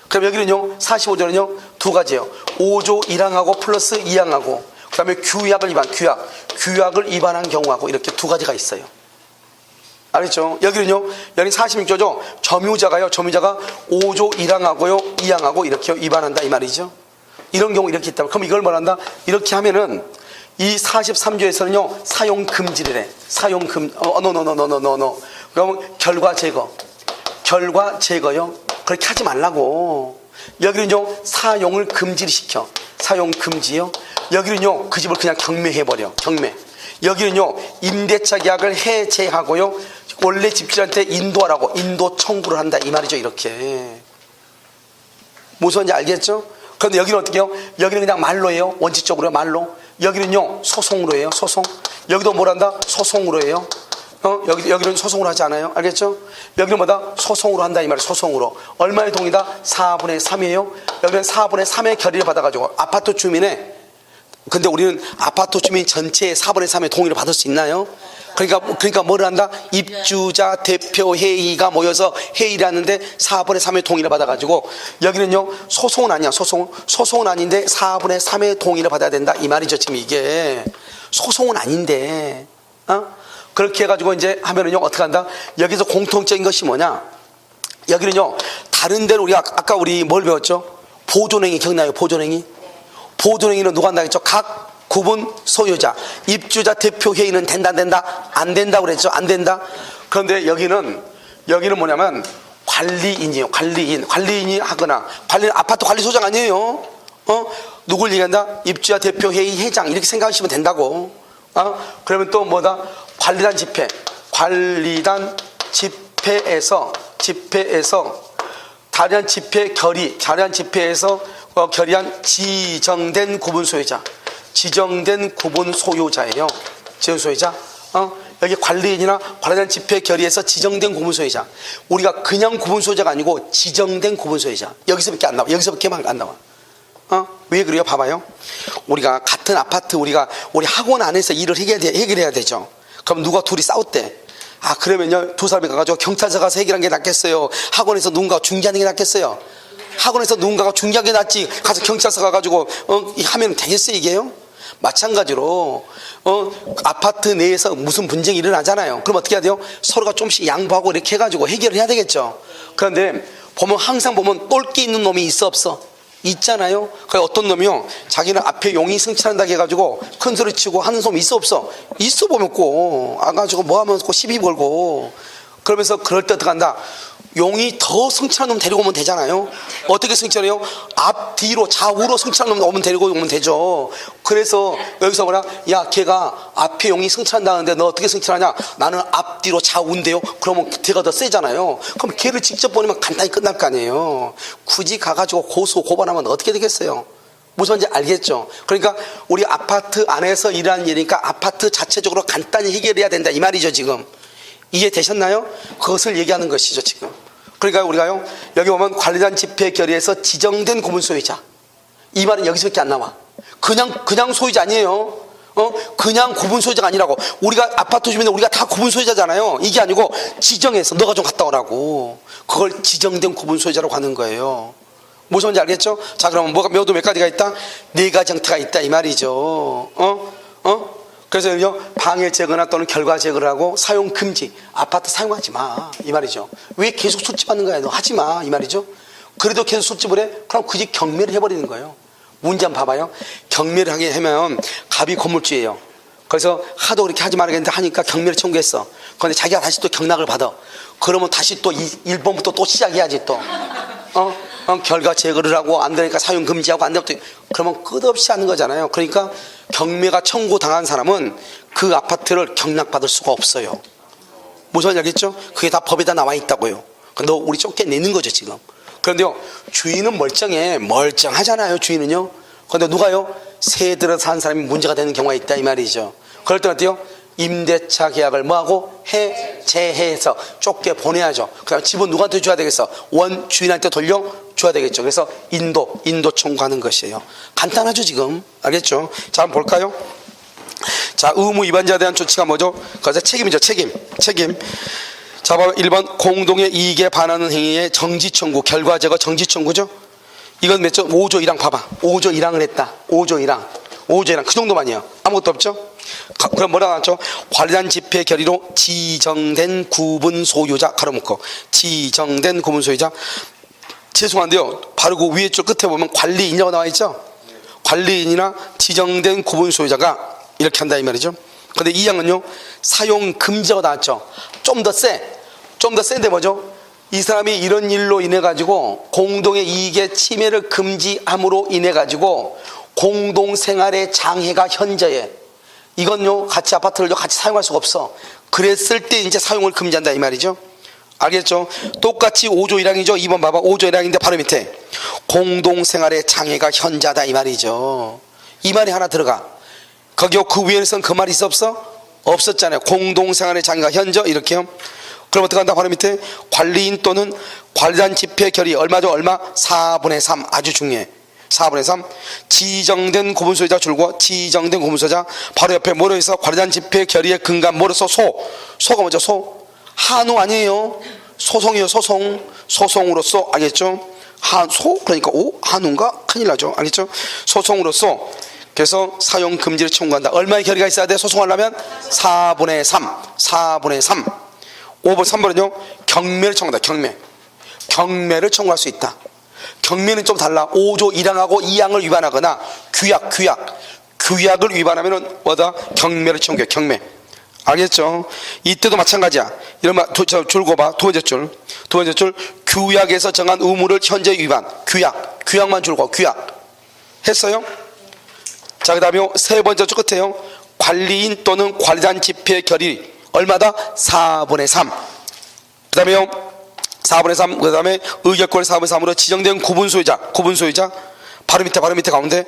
그럼 여기는요 45조는요 두 가지예요. 5조 1항하고 플러스 2항하고 그 다음에 규약을 위반한 경우하고 이렇게 두 가지가 있어요. 알겠죠? 여기는요 여기 46조죠. 점유자가 5조 1항하고요 2항하고 이렇게 위반한다 이 말이죠. 이런 경우 이렇게 있다면 그럼 이걸 뭐란다? 이렇게 하면은 이 43조에서는요 사용 금지를 해. 그럼 결과 제거요. 그렇게 하지 말라고. 여기는요 사용을 금지를 시켜. 사용 금지요. 여기는요 그 집을 그냥 경매해버려. 여기는요 임대차 계약을 해제하고요 원래 집주인한테 인도하라고 인도 청구를 한다 이 말이죠. 이렇게 무슨지 알겠죠? 그런데 여기는 어떻게 해요? 여기는 그냥 말로 해요. 원칙적으로 말로. 여기는요 소송으로 해요. 소송. 여기도 뭐란다? 소송으로 해요. 여기는 소송으로 하지 않아요. 알겠죠? 여기는 뭐다? 소송으로 한다 이 말이에요. 소송으로. 얼마의 동의다? 4분의 3이에요. 여기는 4분의 3의 결의를 받아가지고 아파트 주민의, 근데 우리는 아파트 주민 전체의 4분의 3의 동의를 받을 수 있나요? 그러니까 뭐를 한다? 입주자 대표 회의가 모여서 회의를 하는데 4분의 3의 동의를 받아가지고 여기는요 소송은 아니야. 소송은 아닌데 4분의 3의 동의를 받아야 된다 이 말이죠. 지금 이게 소송은 아닌데 그렇게 해가지고 이제 하면은요 어떻게 한다? 여기서 공통적인 것이 뭐냐? 여기는요 다른 데는 우리가 아까 우리 뭘 배웠죠? 보존행위 기억나요? 보존행위는 누가 한다 했죠? 각 구분 소유자, 입주자 대표 회의는 된다 안 된다고 그랬죠? 안 된다. 그런데 여기는 뭐냐면 관리인이 하거나 아파트 관리 소장 아니에요. 누굴 얘기한다? 입주자 대표 회의 회장 이렇게 생각하시면 된다고. 그러면 또 뭐다? 관리단 집회에서 자리한 집회에서 결의한 지정된 구분 소유자예요. 지정 소유자. 여기 관리인이나 관리단 집회 결의에서 지정된 구분 소유자. 우리가 그냥 구분 소유자가 아니고 지정된 구분 소유자. 여기서밖에 안 나와. 여기서밖에만 안 나와. 왜 그래요? 봐봐요. 우리가 같은 아파트 우리 학원 안에서 일을 해결해야 되죠. 그럼 누가 둘이 싸웠대. 그러면요 두 사람이 가가지고 경찰서 가서 해결한 게 낫겠어요? 학원에서 누군가가 중재하는 게 낫겠어요? 학원에서 누군가가 중재한 게 낫지 가서 경찰서 가가지고 하면 되겠어요 이게요? 마찬가지로 아파트 내에서 무슨 분쟁이 일어나잖아요. 그럼 어떻게 해야 돼요? 서로가 좀씩 양보하고 이렇게 해가지고 해결을 해야 되겠죠. 그런데 항상 보면 똘끼 있는 놈이 있어 없어? 있잖아요. 어떤 놈이요 자기는 앞에 용이 승천한다고 해가지고 큰 소리 치고 하는 놈이 있어 없어? 있어 보면 꼭 가지고 뭐 하면 꼭 시비 걸고 그러면서 그럴 때 어떡한다? 용이 더 승천한 놈 데리고 오면 되잖아요. 어떻게 승천해요? 앞뒤로 좌우로 승천한 놈 오면 데리고 오면 되죠. 그래서 여기서 뭐라? 야, 걔가 앞에 용이 승천한다는데 너 어떻게 승천하냐? 나는 앞뒤로 좌우인데요. 그러면 걔가 더 세잖아요. 그럼 걔를 직접 보내면 간단히 끝날 거 아니에요. 굳이 가가지고 고소 고발하면 어떻게 되겠어요? 무슨 말인지 알겠죠? 그러니까 우리 아파트 안에서 일하는 일이니까 아파트 자체적으로 간단히 해결해야 된다 이 말이죠. 지금 이해되셨나요? 그것을 얘기하는 것이죠 지금. 그러니까 우리가요, 여기 보면 관리단 집회 결의에서 지정된 구분 소유자, 이 말은 여기서밖에 안 나와. 그냥 소유자 아니에요. 그냥 구분 소유자가 아니라고. 우리가 아파트 주민들 우리가 다 구분 소유자잖아요. 이게 아니고 지정해서 너가 좀 갔다 오라고. 그걸 지정된 구분 소유자라고 하는 거예요. 무슨 말인지 알겠죠? 자, 그러면 뭐가 몇 가지가 있다? 4가지 형태가 있다 이 말이죠. 그래서 방해 제거나 또는 결과 제거를 하고 사용 금지. 아파트 사용하지 마 이 말이죠. 왜 계속 술집하는 거야? 너 하지 마 이 말이죠. 그래도 계속 술집을 해? 그럼 굳이 경매를 해버리는 거예요. 문제 한번 봐봐요. 경매를 하게 하면 갑이 건물주예요. 그래서 하도 그렇게 하지 말아야겠는데 하니까 경매를 청구했어. 그런데 자기가 다시 또 경락을 받아. 그러면 다시 또 1번부터 또 시작해야지 또. 결과 제거를 하고 안 되니까 사용 금지하고 안 되면 그러면 끝없이 하는 거잖아요. 그러니까 경매가 청구당한 사람은 그 아파트를 경락받을 수가 없어요. 무슨 말인지 알겠죠? 그게 다 법에다 나와 있다고요. 너 우리 쫓겨내는 거죠 지금. 그런데요, 주인은 멀쩡하잖아요. 주인은요. 그런데 누가요? 새 들어 산 사람이 문제가 되는 경우가 있다 이 말이죠. 그럴 때는 어때요? 임대차 계약을 뭐하고? 해제해서 쫓겨 보내야죠. 그다음 집은 누구한테 줘야 되겠어? 원 주인한테 돌려줘야 되겠죠. 그래서 인도 청구하는 것이에요. 간단하죠 지금. 알겠죠? 자, 한번 볼까요? 자, 의무 위반자에 대한 조치가 뭐죠? 그래서 책임이죠. 책임. 자, 1번 공동의 이익에 반하는 행위의 정지 청구, 결과 제거 정지 청구죠. 이건 몇 조? 5조 1항 봐봐. 5조 1항을 했다. 5조 1항 그 정도만이에요. 아무것도 없죠. 그럼 뭐라 나왔죠? 관리단 집회 결의로 지정된 구분 소유자 가로묶고 지정된 구분 소유자. 죄송한데요, 바로 그 위에 쪽 끝에 보면 관리인이라고 나와 있죠. 관리인이나 지정된 구분 소유자가 이렇게 한다 이 말이죠. 근데 이 항은요, 사용 금지가 나왔죠. 좀 더 센데 뭐죠? 이 사람이 이런 일로 인해 가지고 공동의 이익의 침해를 금지함으로 인해 가지고 공동생활의 장애가 현저해. 이건요, 같이 아파트를 같이 사용할 수가 없어. 그랬을 때 이제 사용을 금지한다 이 말이죠. 알겠죠? 똑같이 5조 1항이죠. 2번 봐봐. 5조 1항인데 바로 밑에 공동생활의 장애가 현저하다 이 말이죠. 이 말이 하나 들어가. 거기요, 그 위에서는 그 말이 있어 없어? 없었잖아요. 공동생활의 장애가 현저 이렇게요. 그럼 어떻게 한다? 바로 밑에 관리인 또는 관리단 집회 결의 얼마죠? 얼마? 4분의 3 아주 중요해. 4분의 3 지정된 구분 소유자 줄고 지정된 구분 소유자 바로 옆에 뭐로 해서 관리단 집회 결의의 근간 뭐로서 소가 뭐죠? 한우 아니에요. 소송이요. 소송으로서 알겠죠? 그러니까 한우인가? 큰일 나죠. 알겠죠? 소송으로서 그래서 사용 금지를 청구한다. 얼마의 결의가 있어야 돼? 소송하려면 4분의 3 5번 3번은요 경매를 청구한다. 경매를 청구할 수 있다. 경매는 좀 달라. 5조 1항하고 2항을 위반하거나 규약을 위반하면은 뭐다? 경매를 청구해. 경매. 알겠죠? 이때도 마찬가지야. 이런 줄고 봐. 두 번째 줄 규약에서 정한 의무를 현재 위반. 규약만 줄고 규약 했어요? 자, 그 다음에 세 번째 줄 끝에요. 관리인 또는 관리단 집회 결의 얼마다? 4분의 3. 그 다음에요 4분의 3. 그 다음에 의결권의 4분의 3으로 지정된 구분 소유자 바로 밑에 가운데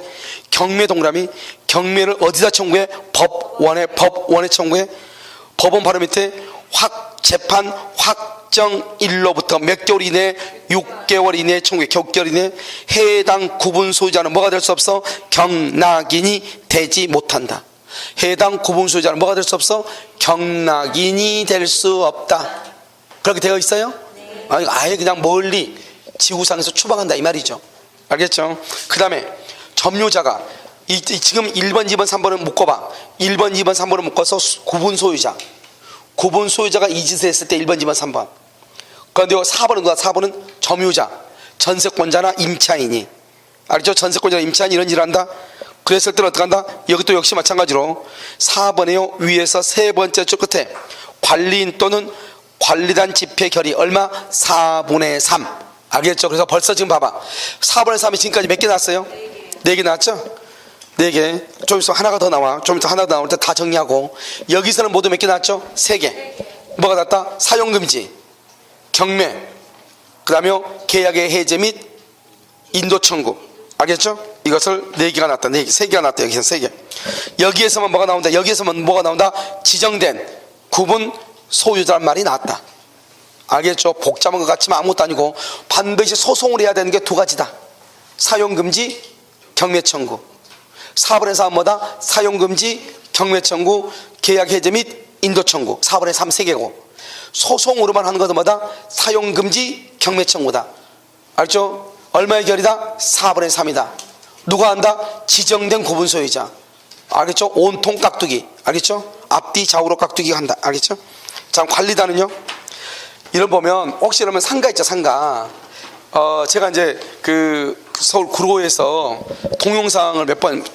경매 동그라미. 경매를 어디다 청구해? 법원에 청구해. 법원 바로 밑에 재판 확정일로부터 몇 개월 이내? 6개월 이내에 청구해. 6개월 이내. 해당 구분 소유자는 뭐가 될 수 없어? 경락인이 되지 못한다. 해당 구분 소유자는 뭐가 될 수 없어? 경락인이 될 수 없다. 그렇게 되어 있어요? 네. 아예 그냥 멀리 지구상에서 추방한다 이 말이죠. 알겠죠? 그 다음에 점유자가 지금 1번, 2번, 3번을 묶어봐. 1번, 2번, 3번을 묶어서 구분 소유자가 이 짓을 했을 때 1번, 2번, 3번. 그런데 4번은 누가? 4번은 점유자, 전세권자나 임차인이. 알겠죠? 전세권자나 임차인이 이런 일을 한다. 그랬을 때는 어떻게 한다? 여기도 역시 마찬가지로 4번에요 위에서 세 번째 줄 끝에 관리인 또는 관리단 집회 결의 얼마? 4분의 3. 알겠죠? 그래서 벌써 지금 봐봐. 4분의 3이 지금까지 몇 개 나왔어요? 4개 나왔죠? 4개. 좀 있으면 하나가 더 나와. 좀 이따 하나 더 나올 때 다 정리하고. 여기서는 모두 몇 개 나왔죠? 3개. 뭐가 나왔다? 사용금지, 경매, 그 다음에 계약의 해제 및 인도 청구. 알겠죠? 이것을 4개가 나왔다. 4개, 3개가 나왔다. 여기서 3개. 여기에서만 뭐가 나온다? 여기에서만 뭐가 나온다? 지정된 구분 소유자란 말이 나왔다. 알겠죠? 복잡한 것 같지만 아무것도 아니고 반드시 소송을 해야 되는 게 2가지다. 사용금지, 경매청구. 4분의 3은 뭐다? 사용금지, 경매청구, 계약해제 및 인도청구. 4분의 3 3개고 소송으로만 하는 것은 뭐다? 사용금지, 경매청구다. 알죠? 얼마의 결이다? 4분의 3이다. 누가 한다? 지정된 구분 소유자. 알겠죠? 온통 깍두기. 알겠죠? 앞뒤 좌우로 깍두기가 한다. 알겠죠? 자, 관리단은요? 이런 보면 혹시 그러면 상가 있죠? 상가. 제가 이제 그 서울 구로에서 동영상을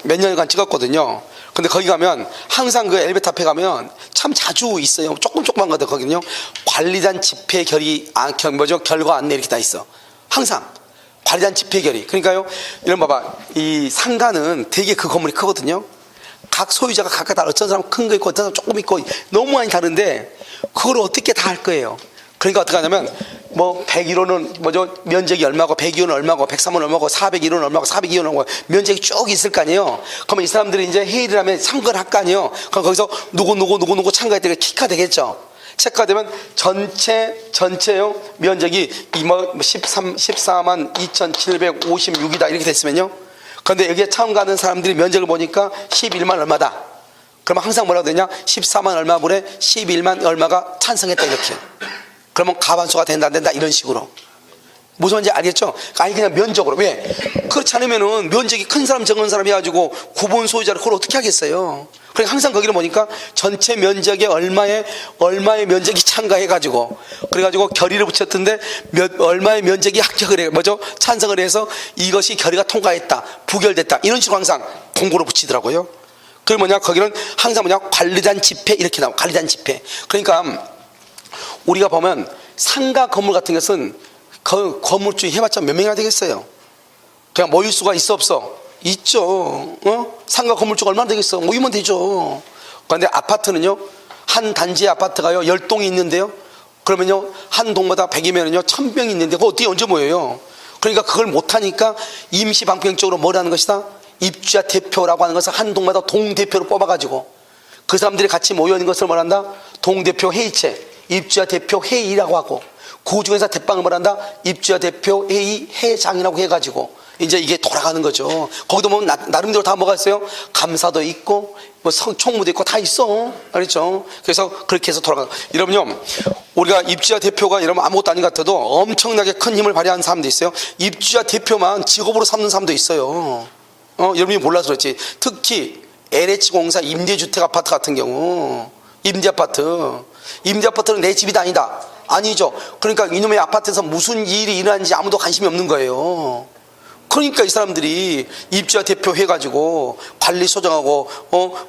몇 년간 찍었거든요. 근데 거기 가면 항상 그 엘리베이터 앞에 가면 참 자주 있어요. 조금만 가도 거기는요. 관리단 집회 결의 결과 안내 이렇게 다 있어. 항상 관리단 집회 결의. 그러니까요. 이런 봐봐. 이 상가는 되게 그 건물이 크거든요. 각 소유자가 각각 다 어떤 사람 큰 거 있고 어떤 사람 조금 있고 너무 많이 다른데 그걸 어떻게 다 할 거예요. 그러니까 어떻게 하냐면 뭐 101호는 뭐죠? 면적이 얼마고 102호는 얼마고 103호는 얼마고 401호는 얼마고 402호는 얼마고 면적이 쭉 있을 거 아니에요. 그러면 이 사람들이 이제 회의를 하면 참가를 할 거 아니에요. 그럼 거기서 누구 참가했더니 키가 되겠죠. 체크되면 전체요 면적이 14만 2,756이다 이렇게 됐으면요. 그런데 여기에 참가하는 사람들이 면적을 보니까 11만 얼마다. 그러면 항상 뭐라고 되냐? 14만 얼마분에 11만 얼마가 찬성했다 이렇게. 그러면 가반수가 된다 안 된다 이런 식으로. 무슨 말인지 알겠죠? 아니 그냥 면적으로. 왜? 그렇지 않으면은 면적이 큰 사람 적은 사람 해가지고 구분 소유자를 그걸 어떻게 하겠어요? 그러니까 항상 거기를 보니까 전체 면적의 얼마의 면적이 참가해가지고 그래가지고 결의를 붙였던데 얼마의 면적이 합격을 해 뭐죠? 찬성을 해서 이것이 결의가 통과했다 부결됐다 이런 식으로 항상 공고를 붙이더라고요. 그게 뭐냐? 거기는 항상 뭐냐? 관리단 집회 이렇게 나와. 관리단 집회. 그러니까 우리가 보면 상가 건물 같은 것은 건물주의 해봤자 몇 명이나 되겠어요? 그냥 모일 수가 있어 없어? 있죠. 상가 건물주가 얼마나 되겠어? 모이면 되죠. 그런데 아파트는요, 한 단지의 아파트가요 10동이 있는데요, 그러면요 한 동마다 100이면요 1000명이 있는데 그거 어떻게 언제 모여요? 그러니까 그걸 못하니까 임시방편적으로 뭘 하는 것이다? 입주자 대표라고 하는 것을 한 동마다 동대표로 뽑아가지고 그 사람들이 같이 모여있는 것을 뭐란다? 동대표 회의체, 입주자 대표 회의라고 하고, 그 중에서 대빵을 뭐란다? 입주자 대표 회의 회장이라고 해가지고 이제 이게 돌아가는 거죠. 거기도 보면 나름대로 다 뭐가 있어요? 감사도 있고 뭐 총무도 있고 다 있어. 알겠죠? 그래서 그렇게 해서 돌아가. 여러분요, 우리가 입주자 대표가 여러분 아무것도 아닌 것 같아도 엄청나게 큰 힘을 발휘하는 사람도 있어요. 입주자 대표만 직업으로 삼는 사람도 있어요. 여러분이 몰라서 그렇지. 특히 LH공사 임대주택 아파트 같은 경우, 임대아파트는 내 집이 아니다. 아니죠. 그러니까 이놈의 아파트에서 무슨 일이 일어나는지 아무도 관심이 없는 거예요. 그러니까 이 사람들이 입주자 대표 해가지고 관리 소정하고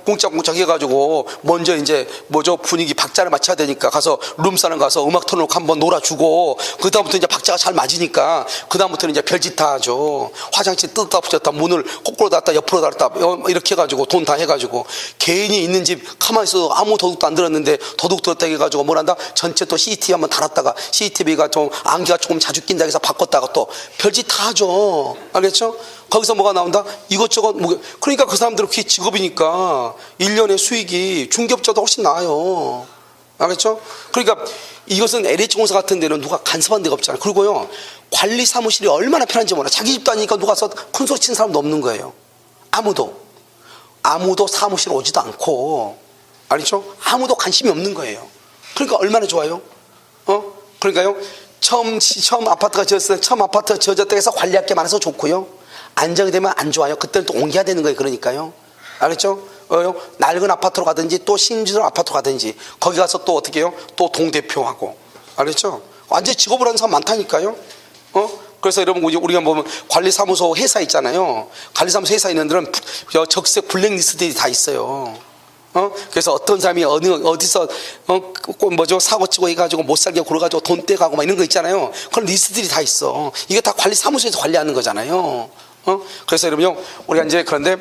꿍짝꿍짝 해가지고 먼저 이제 뭐죠, 분위기 박자를 맞춰야 되니까 가서 룸사는 가서 음악 틀어놓고 한번 놀아주고, 그 다음부터 이제 박자가 잘 맞으니까 그 다음부터는 이제 별짓 다 하죠. 화장실 뜯다 붙였다, 문을 거꾸로 닫았다 옆으로 닫았다 이렇게 해가지고 돈 다 해가지고, 괜히 있는 집 가만히 있어도 아무 도둑도 안 들었는데 도둑 들었다 해가지고 뭐란다? 전체 또 CCTV 한번 달았다가 CCTV가 좀 안개가 조금 자주 낀다 해서 바꿨다가 또 별짓 다 하죠. 알겠죠? 거기서 뭐가 나온다? 이것저것 그러니까 그 사람들은 그게 직업이니까 1년의 수익이 중개업자도 훨씬 나아요. 알겠죠? 그러니까 이것은 LH공사 같은 데는 누가 간섭한 데가 없잖아요. 그리고요, 관리 사무실이 얼마나 편한지 몰라. 자기 집도 아니니까 누가 서 큰 소리 치는 사람도 없는 거예요. 아무도 사무실 오지도 않고, 알겠죠? 아무도 관심이 없는 거예요. 그러니까 얼마나 좋아요? 그러니까요, 처음 아파트가 지었을 때 처음 아파트가 지어졌다 해서 관리할 게 많아서 좋고요, 안정이 되면 안 좋아요. 그때는 또 옮겨야 되는 거예요. 그러니까요, 알겠죠? 낡은 아파트로 가든지 또 신주설 아파트로 가든지 거기 가서 또 어떻게 해요? 또 동대표하고. 알겠죠? 완전히 직업을 하는 사람 많다니까요. 그래서 여러분 우리가 보면 관리사무소 회사 있잖아요. 관리사무소 회사 있는 데는 적색 블랙리스트들이 다 있어요. 그래서 어떤 사람이 어디서 뭐죠 사고치고 해가지고 못 살게 굴어가지고 돈 떼가고 막 이런 거 있잖아요. 그런 리스트들이 다 있어. 이게 다 관리사무소에서 관리하는 거잖아요. 그래서 여러분요, 우리가 이제 그런데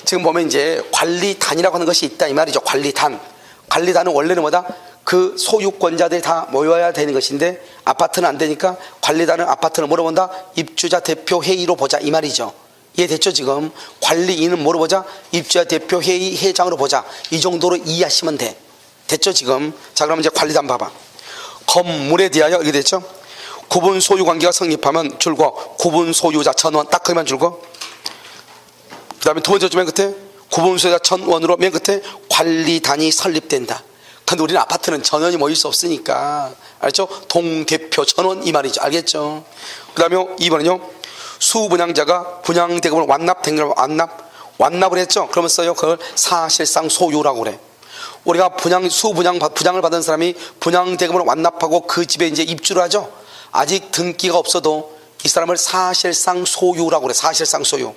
지금 보면 이제 관리단이라고 하는 것이 있다 이 말이죠. 관리단은 원래는 뭐다? 그 소유권자들이 다 모여야 되는 것인데 아파트는 안 되니까 관리단은 아파트를 뭐로 본다? 입주자 대표 회의로 보자 이 말이죠. 이해됐죠? 지금 관리인은 뭐로 보자? 입주자 대표 회의 회장으로 보자. 이 정도로 이해하시면 돼. 됐죠? 지금. 자, 그러면 이제 관리단 봐봐. 건물에 대하여 이렇게 됐죠? 구분 소유 관계가 성립하면 줄고 구분 소유자 전원 딱 거기만 줄고, 그 다음에 두 번째 맨 끝에 구분 소유자 전원으로 맨 끝에 관리단이 설립된다. 근데 우리는 아파트는 전원이 모일 수 없으니까, 알죠? 동대표 전원 이 말이죠. 알겠죠? 그 다음에 2번은요, 수분양자가 분양대금을 완납을 했죠. 그러면서요, 그걸 사실상 소유라고 그래. 우리가 분양을 받은 사람이 분양대금을 완납하고 그 집에 이제 입주를 하죠. 아직 등기가 없어도 이 사람을 사실상 소유라고 그래. 사실상 소유.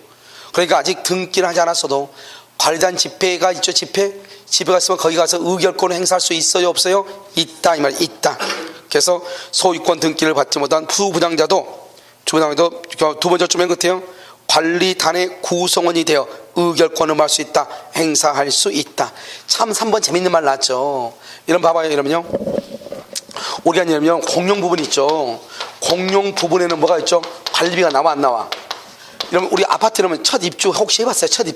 그러니까 아직 등기를 하지 않았어도 관리단 집회가 있죠. 집회 갔으면 거기 가서 의결권을 행사할 수 있어요, 없어요? 있다 이 말이야. 있다. 그래서 소유권 등기를 받지 못한 부분양자도 두 번째 줄 맨 끝에요, 관리단의 구성원이 되어 의결권을 할 수 있다, 행사할 수 있다. 참 3번 재밌는 말 나왔죠. 이런 봐봐요. 이러면요, 우리가 이러면 공용 부분 있죠. 공용 부분에는 뭐가 있죠? 관리비가 나와 안 나와? 이러면 우리 아파트 이러면 첫 입주 혹시 해봤어요? 첫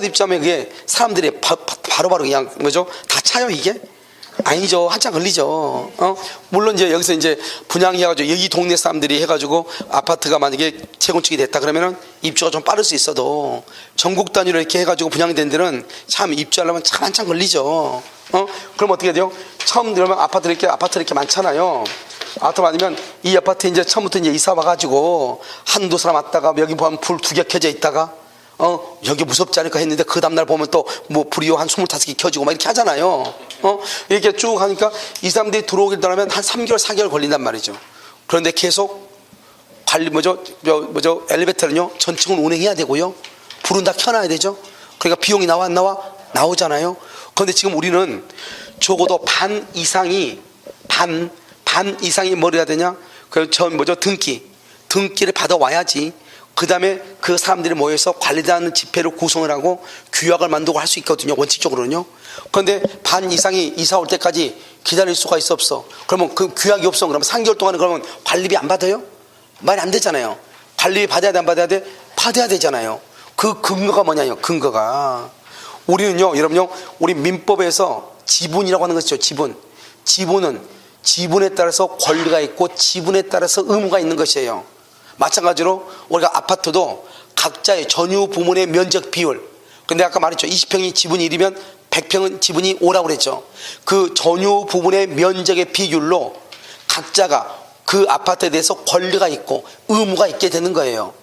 입주하면 그게 사람들이 바로바로 그냥 뭐죠? 다 차요 이게? 아니죠. 한참 걸리죠. 물론 이제 여기서 이제 분양해가지고 여기 동네 사람들이 해가지고 아파트가 만약에 재건축이 됐다 그러면은 입주가 좀 빠를 수 있어도 전국 단위로 이렇게 해가지고 분양된 데는 참 입주하려면 참 한참 걸리죠. 그럼 어떻게 돼요? 처음 들어오면 아파트 이렇게 많잖아요. 아파트 많으면 이 아파트 이제 처음부터 이제 이사 와가지고 한두 사람 왔다가 여기 보면 불 2개 켜져 있다가 여기 무섭지 않을까 했는데 그 다음날 보면 또 뭐 불이 한 25개 켜지고 막 이렇게 하잖아요. 이렇게 쭉 하니까 이 사람들이 들어오길 하면 한 3개월 4개월 걸린단 말이죠. 그런데 계속 관리 엘리베이터는요 전층을 운행해야 되고요, 불은 다 켜놔야 되죠. 그러니까 비용이 나와 안 나와? 나오잖아요. 그런데 지금 우리는 적어도 반 이상이 뭘 해야 되냐? 등기를 받아와야지. 그 다음에 그 사람들이 모여서 관리단 집회를 구성을 하고 규약을 만들고 할 수 있거든요, 원칙적으로는요. 그런데 반 이상이 이사 올 때까지 기다릴 수가 있어 없어? 그러면 그 규약이 없어. 그러면 3개월 동안은 그러면 관리비 안 받아요? 말이 안 되잖아요. 관리비 받아야 돼 안 받아야 돼? 받아야 되잖아요. 그 근거가 뭐냐요? 근거가 우리는요, 여러분요, 우리 민법에서 지분이라고 하는 것이죠. 지분은 지분에 따라서 권리가 있고 지분에 따라서 의무가 있는 것이에요. 마찬가지로 우리가 아파트도 각자의 전유 부문의 면적 비율, 근데 아까 말했죠, 20평이 지분이 1이면 100평은 지분이 5라고 그랬죠. 그 전유 부문의 면적의 비율로 각자가 그 아파트에 대해서 권리가 있고 의무가 있게 되는 거예요.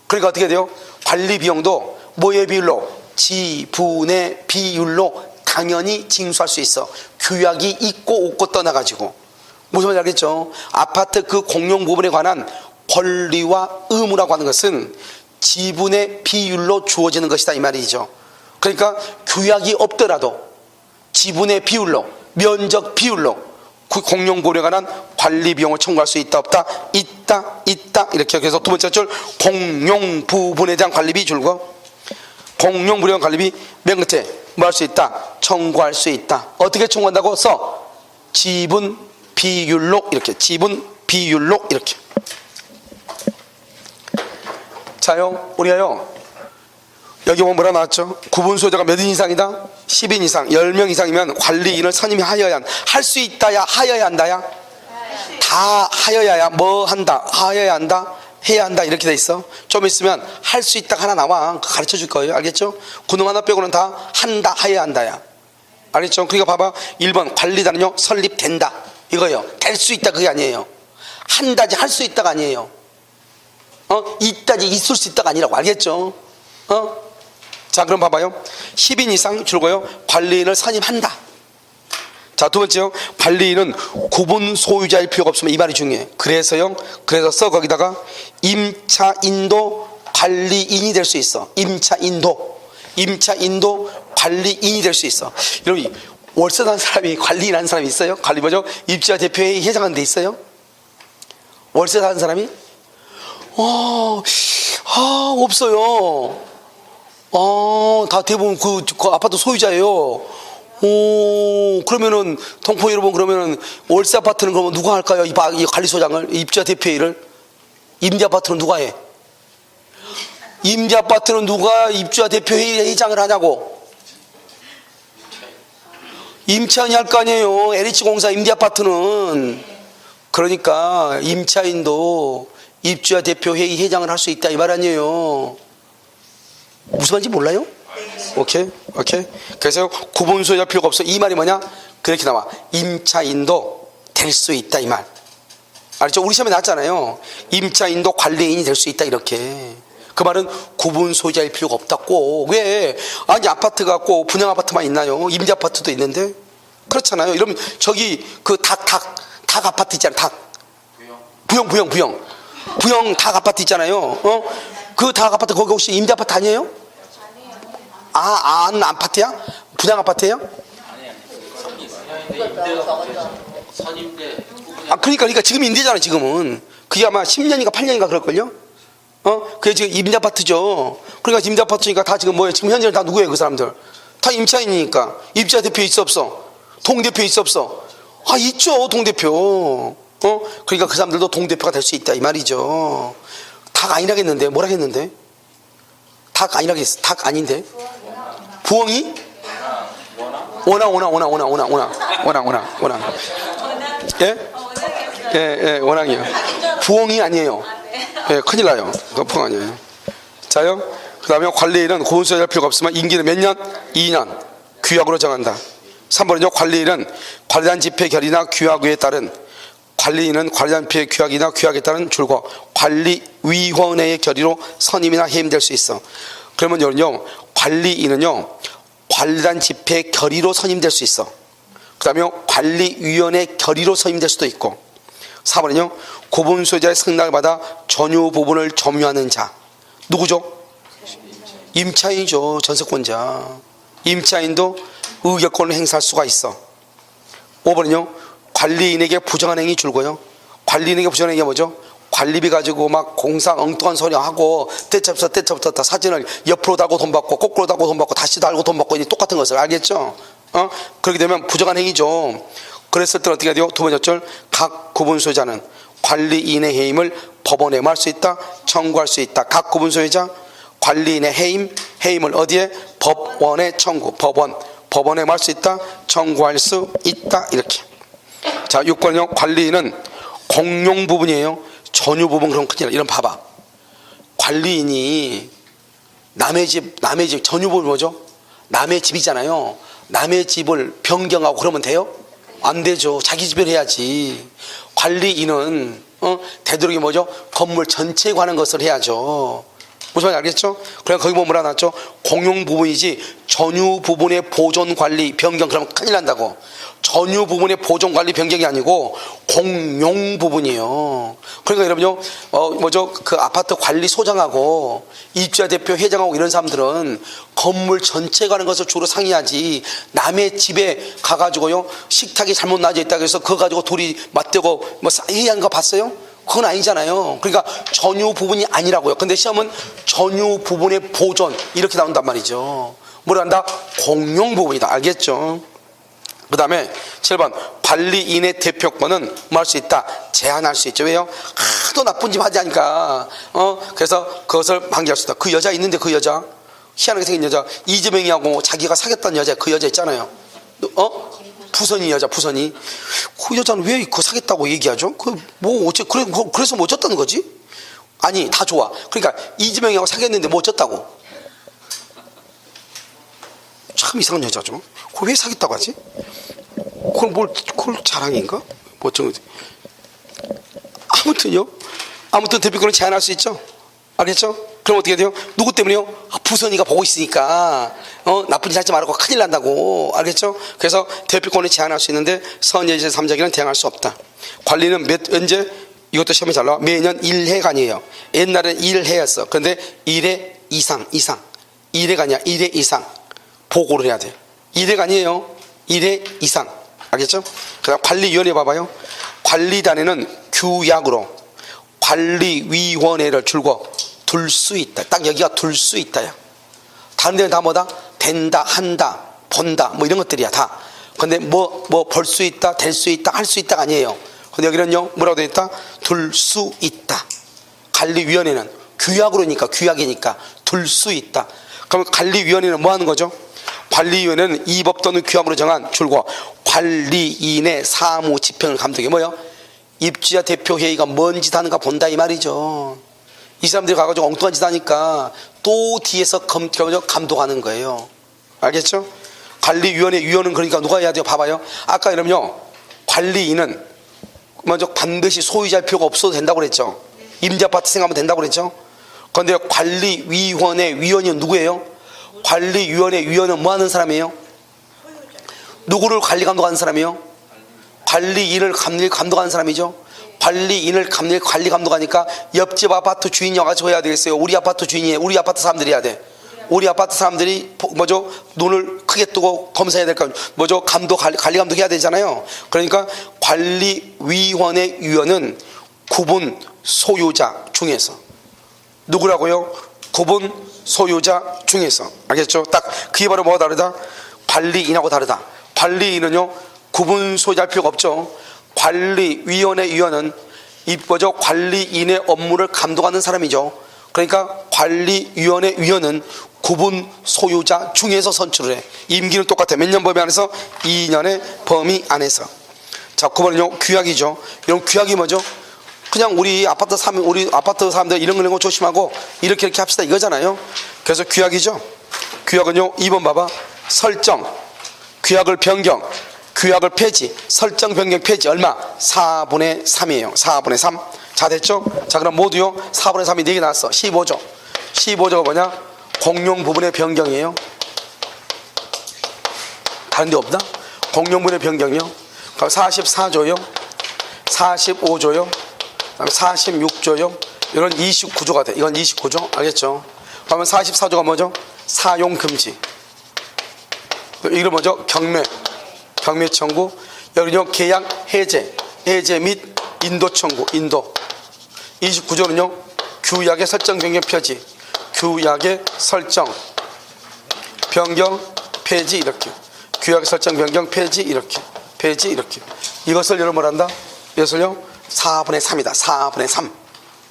그러니까 어떻게 돼요? 관리 비용도 뭐의 비율로? 지분의 비율로 당연히 징수할 수 있어. 규약이 있고 없고 떠나가지고. 무슨 말인지 알겠죠? 아파트 그 공용 부분에 관한 권리와 의무라고 하는 것은 지분의 비율로 주어지는 것이다 이 말이죠. 그러니까 규약이 없더라도 지분의 비율로, 면적 비율로 그 공용 부분에 관한 관리 비용을 청구할 수 있다 없다? 있다 이렇게 해서 두 번째 줄 공용 부분에 대한 관리비 줄고, 공용 부분에 대한 관리비 맨 끝에 뭐 할 수 있다? 청구할 수 있다. 어떻게 청구한다고 써? 지분 비율로 이렇게, 지분 비율로 이렇게. 자요, 우리가요, 여기 보면 뭐라 나왔죠? 구분 소유자가 몇 인 이상이다? 10인 이상, 10명 이상이면 관리인을 선임하여야 할 수 있다야, 하여야 한다야? 다 하여야야. 뭐 한다? 하여야 한다? 해야 한다. 이렇게 돼 있어. 좀 있으면 할 수 있다 하나 나와. 가르쳐 줄 거예요. 알겠죠? 그놈 하나 빼고는 다 한다, 하여야 한다야. 알겠죠? 그러니까 봐봐. 1번 관리단은요 설립된다 이거예요. 될 수 있다 그게 아니에요. 한다지 할 수 있다가 아니에요. 있다지 있을 수 있다가 아니라고. 알겠죠? 자, 그럼 봐봐요. 10인 이상 줄고요, 관리인을 선임한다. 자, 두 번째요, 관리인은 구분 소유자일 필요가 없으면 이 말이 중요해. 그래서 써 거기다가 임차인도 관리인이 될 수 있어. 임차인도 관리인이 될 수 있어. 여러분, 월세 산 사람이 관리인 한 사람이 있어요? 관리 뭐죠? 입주자 대표회의 회장한 데 있어요? 월세 산 사람이? 없어요. 다 대부분 그 아파트 소유자예요. 그러면은 동포 여러분, 그러면은 월세 아파트는 그러면 누가 할까요? 이 관리소장을, 입주자 대표회의를. 임대 아파트는 누가 해? 임대 아파트는 누가 입주자 대표회의 회장을 하냐고? 임차인이 할 거 아니에요. LH공사 임대 아파트는. 그러니까 임차인도 입주자 대표회의 회장을 할 수 있다 이 말 아니에요. 무슨 말인지 몰라요? 오케이. 그래서 구분 소유할 필요가 없어. 이 말이 뭐냐? 그렇게 나와. 임차인도 될 수 있다 이 말. 알죠? 우리 시험에 나왔잖아요. 임차인도 관리인이 될 수 있다 이렇게. 그 말은 구분 소유자일 필요가 없다고. 왜? 아니 아파트가 꼭 분양 아파트만 있나요? 임대 아파트도 있는데. 그렇잖아요. 이러면 저기 그 닭 아파트 있잖아요. 닭. 부영 닭 아파트 있잖아요. 그 닭 아파트 거기 혹시 임대 아파트 아니에요? 안 아파트야? 분양 아파트예요? 그러니까 지금 임대잖아 지금은. 그게 아마 10년인가 8년인가 그럴걸요? 그게 지금 임대 아파트죠. 그러니까 임대 아파트니까 다 지금 뭐예요? 지금 현재는 다 누구예요? 그 사람들 다 임차인이니까. 입주자 대표 있어 없어? 동대표 있어 없어? 있죠 동대표. 그러니까 그 사람들도 동대표가 될 수 있다 이 말이죠. 닭 아니라겠는데 뭐라 했는데? 닭 아니라겠어. 닭 아닌데? 부엉이? 오나. 예, 원앙이요. 부엉이 아니에요. 예, 큰일 나요. 너풍 아니에요. 자요. 그 다음에 관리인은 고은소유자 할 필요가 없으면 임기는 몇 년? 2년. 규약으로 정한다. 3번은요, 관리인은 관리단 집회 결의나 규약 외에 따른 관리인은 관리단 집회 규약이나 규약에 따른 줄과 관리위원회의 결의로 선임이나 해임될 수 있어. 그러면 여러분요, 관리인은요, 관리단 집회 결의로 선임될 수 있어. 그 다음에 관리위원회 결의로 선임될 수도 있고. 4번은요, 구분 소유자의 승낙을 받아 전유 부분을 점유하는 자. 누구죠? 임차인이죠. 전세권자. 임차인도 의결권을 행사할 수가 있어. 5번은요, 관리인에게 부정한 행위 줄고요. 관리인에게 부정한 행위가 뭐죠? 관리비 가지고 막 공상 엉뚱한 소리 하고 때차부터 다 사진을 옆으로 달고 돈 받고 거꾸로 달고 돈 받고 다시 달고 돈 받고 똑같은 것을 알겠죠? 그렇게 되면 부정한 행위죠. 그랬을 때 어떻게 해야 돼요? 두 번째 절, 각 구분 소유자는 관리인의 해임을 법원에 말할 수 있다, 청구할 수 있다. 각 구분 소유자 관리인의 해임을 어디에? 법원에 청구. 법원에 말할 수 있다, 청구할 수 있다. 이렇게. 자, 6번은요, 관리인은 공용 부분이에요. 전유 부분. 그럼 큰일 나. 이런 봐봐. 관리인이 남의 집 전유 부분 뭐죠? 남의 집이잖아요. 남의 집을 변경하고 그러면 돼요? 안 되죠. 자기 집을 해야지. 관리인은 되도록이 뭐죠? 건물 전체에 관한 것을 해야죠. 무슨 말인지 알겠죠? 그냥 거기 보면 뭐라 나왔죠? 공용 부분이지 전유 부분의 보존 관리 변경 그러면 큰일 난다고. 전유 부분의 보존 관리 변경이 아니고 공용 부분이에요. 그러니까 여러분요, 뭐죠? 그 아파트 관리 소장하고 입주자 대표 회장하고 이런 사람들은 건물 전체에 관한 것을 주로 상의하지, 남의 집에 가가지고요, 식탁이 잘못 놔져 있다 그래서 그거 가지고 둘이 맞대고 뭐 회의한 거 봤어요? 그건 아니잖아요. 그러니까 전유 부분이 아니라고요. 근데 시험은 전유 부분의 보존 이렇게 나온단 말이죠. 뭐라 한다? 공용 부분이다. 알겠죠? 그 다음에 7번 관리인의 대표권은 뭐 할 수 있다? 제한할 수 있죠. 왜요? 하도 나쁜 짓 하지 않으니까. 그래서 그것을 방기할 수 있다. 그 여자 있는데, 그 여자 희한하게 생긴 여자, 이재명이하고 자기가 사귀었던 여자, 그 여자 있잖아요. 부선이 여자, 부선이. 그 여자는 왜 그거 사겠다고 얘기하죠? 그래서 뭐 어쩌다는 거지? 아니, 다 좋아. 그러니까 이재명이하고 사귀었는데 뭐 어쩌다고? 참 이상한 여자죠. 그걸 왜 사겠다고 하지? 그걸 자랑인가? 뭐 어쩌는 거지? 아무튼 대표권을 제한할 수 있죠? 알겠죠? 그럼 어떻게 돼요? 누구 때문에요? 부선이가 보고 있으니까 나쁜 짓 하지 말고 큰일 난다고. 알겠죠? 그래서 대표권을 제한할 수 있는데 선예제 3자기는 대항할 수 없다. 관리는 언제? 이것도 시험에 잘 나와. 매년 1회가 아니에요. 옛날엔 1회였어. 그런데 1회 이상 1회가 아니야. 1회 이상 보고를 해야 돼. 1회가 아니에요. 1회 이상. 알겠죠? 그다음 관리위원회 봐봐요. 관리단에는 규약으로 관리위원회를 줄고 둘 수 있다. 딱 여기가 둘 수 있다야. 다른 데는 다 뭐다? 된다, 한다, 본다, 뭐 이런 것들이야 다. 근데 뭐 볼 수 있다, 될 수 있다, 할 수 있다가 아니에요. 근데 여기는요 뭐라고 되어 있다? 둘 수 있다. 관리위원회는 규약으로니까, 규약이니까 둘 수 있다. 그럼 관리위원회는 뭐 하는 거죠? 관리위원회는 이 법 또는 규약으로 정한 줄과 관리인의 사무 집행을 감독해. 뭐요? 입주자 대표회의가 뭔 짓 하는가 본다 이 말이죠. 이 사람들이 가가지고 엉뚱한 짓 하니까 또 뒤에서 감독하는 거예요. 알겠죠? 관리위원회 위원은 그러니까 누가 해야 돼요? 봐봐요. 아까 그러면요 관리인은 먼저 반드시 소유자일 필요가 없어도 된다고 그랬죠. 임대아파트 생각하면 된다고 그랬죠. 그런데 관리위원회 위원이 누구예요? 관리위원회 위원은 뭐 하는 사람이에요? 누구를 관리 감독하는 사람이에요? 관리인을 감독하는 사람이죠. 관리인을 관리 감독하니까 옆집 아파트 주인이 와가지고 해야 되겠어요? 우리 아파트 주인이, 우리 아파트 사람들이 해야 돼. 우리 아파트 사람들이 뭐죠? 눈을 크게 뜨고 검사해야 될까? 뭐죠? 관리 감독 해야 되잖아요. 그러니까 관리위원회 위원은 구분 소유자 중에서 누구라고요? 구분 소유자 중에서. 알겠죠? 딱 그게 바로 뭐가 다르다? 관리인하고 다르다. 관리인은요 구분 소유자일 필요가 없죠. 관리위원회 위원은 뭐죠? 관리인의 업무를 감독하는 사람이죠. 그러니까 관리위원회 위원은 구분 소유자 중에서 선출을 해. 임기는 똑같아. 몇 년 범위 안에서? 2년의 범위 안에서. 자, 9번은요 규약이죠. 이런 규약이 뭐죠? 그냥 우리 아파트 사람들 이런 거 조심하고 이렇게 합시다 이거잖아요. 그래서 규약이죠. 규약은요 2번 봐봐. 설정, 규약을 변경, 규약을 폐지, 설정 변경 폐지 얼마? 4분의 3이에요. 4분의 3. 자 됐죠? 자 그럼 모두요 4분의 3이 4개 나왔어. 15조. 15조가 뭐냐? 공용 부분의 변경이에요. 다른 데 없나? 공용 부분의 변경이요. 그럼 44조요. 45조요. 46조요. 이건 29조가 돼. 이건 29조. 알겠죠? 그러면 44조가 뭐죠? 사용 금지. 이건 뭐죠? 경매 청구. 여기는요 계약 해제 및 인도 청구. 인도. 29조는요 규약의 설정 변경 폐지, 규약의 설정 변경 폐지 이렇게. 규약의 설정 변경 폐지 이렇게. 폐지 이렇게. 이것을 여러분 뭐란다? 이것을요 4분의 3이다. 4분의 3.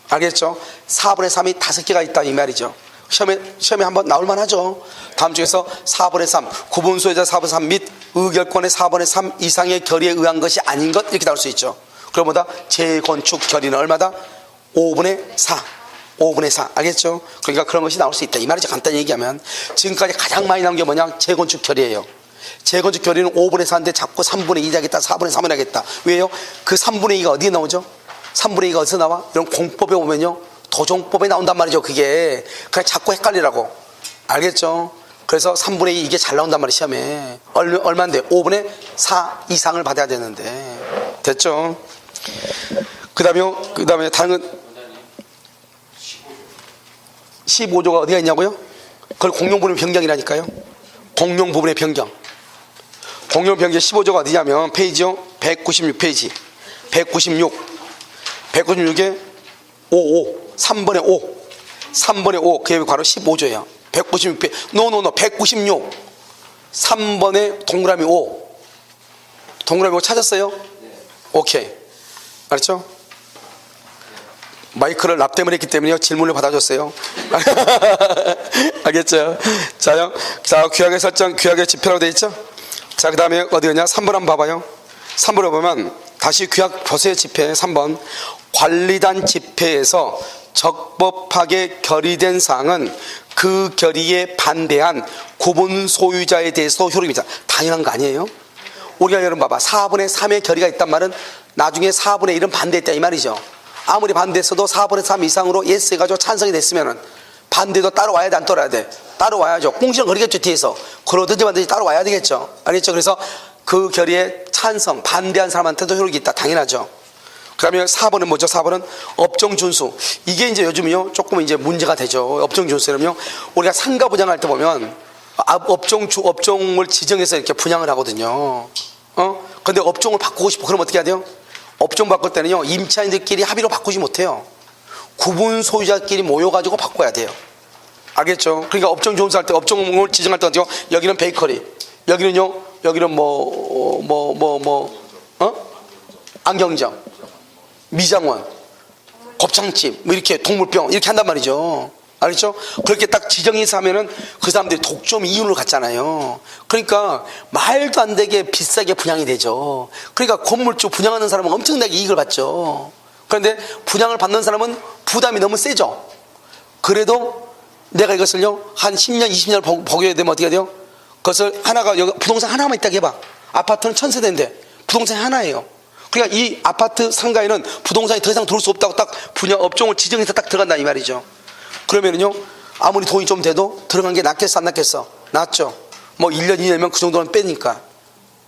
알겠죠? 4분의 3이 5개가 있다 이 말이죠. 시험에 한번 나올만 하죠. 다음 중에서 4분의 3, 구분 소유자 4분의 3 및 의결권의 4분의 3 이상의 결의에 의한 것이 아닌 것 이렇게 나올 수 있죠. 그럼 뭐다? 재건축 결의는 얼마다? 5분의 4. 5분의 4. 알겠죠? 그러니까 그런 것이 나올 수 있다 이 말이죠. 간단히 얘기하면 지금까지 가장 많이 나온 게 뭐냐? 재건축 결의예요. 재건축 결의는 5분의 4인데 자꾸 3분의 2를 하겠다, 4분의 3을 하겠다. 왜요? 그 3분의 2가 어디에 나오죠? 3분의 2가 어디서 나와? 이런 공법에 보면요 도정법에 나온단 말이죠. 그게 그냥 자꾸 헷갈리라고. 알겠죠? 그래서 3분의 2 이게 잘 나온단 말이에요. 시험에 얼마인데? 5분의 4 이상을 받아야 되는데. 됐죠? 그 다음에 다른 건 15조가 어디가 있냐고요? 그걸 공용부분의 변경이라니까요. 공용부분의 변경. 공용 변경 15조가 어디냐면 페이지요 196페이지 196에 55 3번에 5 3번에 5 그게 바로 15조예요 196페이지 노 196 3번에 동그라미 5 동그라미 5 찾았어요? 오케이 알았죠? 마이크를 납 때문에 했기 때문에 질문을 받아줬어요. 알겠죠? 자, 규약의 설정, 규약의 집회라고 되어 있죠? 자, 그 다음에 어디였냐? 3번 한번 봐봐요. 3번을 보면 다시 규약 보세요. 집회 3번. 관리단 집회에서 적법하게 결의된 사항은 그 결의에 반대한 구분 소유자에 대해서 효력입니다. 당연한 거 아니에요? 우리가 여러분 봐봐. 4분의 3의 결의가 있단 말은 나중에 4분의 1은 반대했다 이 말이죠. 아무리 반대했어도 4분의 3 이상으로 예스 해가지고 찬성이 됐으면은 반대도 따라와야 돼, 안 따라와야 돼? 따라와야죠. 꽁시렁 거리겠죠, 뒤에서. 그러든지 말든지 따라와야 되겠죠. 알겠죠? 그래서 그 결의에 찬성, 반대한 사람한테도 효력이 있다. 당연하죠. 그 다음에 4번은 뭐죠? 4번은 업종 준수. 이게 이제 요즘요, 조금 이제 문제가 되죠. 업종 준수라면요. 우리가 상가 부장할 때 보면 업종을 지정해서 이렇게 분양을 하거든요. 근데 업종을 바꾸고 싶어. 그럼 어떻게 해야 돼요? 업종 바꿀 때는요, 임차인들끼리 합의로 바꾸지 못해요. 구분 소유자끼리 모여가지고 바꿔야 돼요. 알겠죠? 그러니까 업종 조사 할 때, 업종을 지정할 때 어때요? 여기는 베이커리, 여기는요, 여기는 안경점, 미장원, 곱창집, 뭐 이렇게 동물병, 이렇게 한단 말이죠. 알겠죠? 그렇게 딱 지정해서 하면은 그 사람들이 독점 이윤을 갖잖아요. 그러니까 말도 안 되게 비싸게 분양이 되죠. 그러니까 건물주 분양하는 사람은 엄청나게 이익을 받죠. 그런데 분양을 받는 사람은 부담이 너무 세죠. 그래도 내가 이것을요, 한 10년, 20년을 보게 되면 어떻게 돼요? 그것을 하나가, 여기 부동산 하나만 있다고 해봐. 아파트는 1000세대인데 부동산이 하나예요. 그러니까 이 아파트 상가에는 부동산이 더 이상 들어올 수 없다고 딱 분양 업종을 지정해서 딱 들어간다 이 말이죠. 그러면은요, 아무리 돈이 좀 돼도 들어간 게 낫겠어, 안 낫겠어? 낫죠. 뭐 1년, 2년이면 그 정도는 빼니까.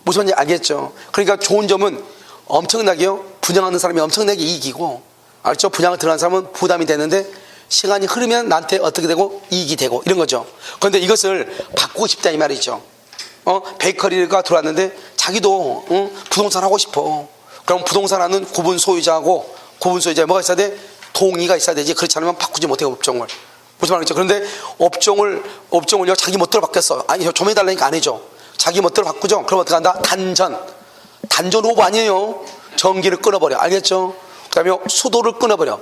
무슨 말인지 알겠죠? 그러니까 좋은 점은 엄청나게요, 분양하는 사람이 엄청나게 이익이고, 알죠? 분양을 들어간 사람은 부담이 되는데, 시간이 흐르면 나한테 어떻게 되고 이익이 되고 이런 거죠. 그런데 이것을 바꾸고 싶다 이 말이죠. 베이커리가 들어왔는데 자기도 부동산 하고 싶어. 그럼 부동산 하는 구분 소유자하고 구분 소유자에 뭐가 있어야 돼? 동의가 있어야 되지. 그렇지 않으면 바꾸지 못해요, 업종을. 무슨 말이죠? 그런데 업종을요, 자기 멋대로 바뀌었어. 아니, 좀 해달라니까 안 해줘. 자기 멋대로 바꾸죠. 그럼 어떻게 한다? 단전 오버 아니에요. 전기를 끊어버려. 알겠죠? 그 다음에 수도를 끊어버려.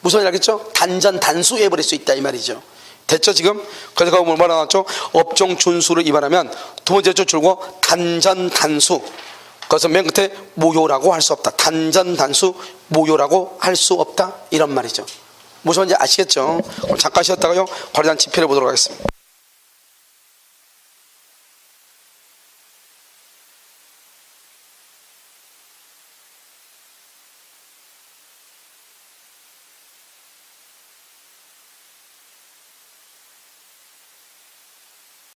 무슨 말인지 알겠죠? 단수 해버릴 수 있다 이 말이죠. 됐죠 지금? 그래서 뭐 말아놨죠? 업종 준수를 위반하면 두 번째 줄 줄고 단수. 그래서 맨 끝에 무효라고 할 수 없다. 단수 무효라고 할 수 없다 이런 말이죠. 무슨 말인지 아시겠죠? 잠깐 쉬었다가요, 관련 집필해 보도록 하겠습니다.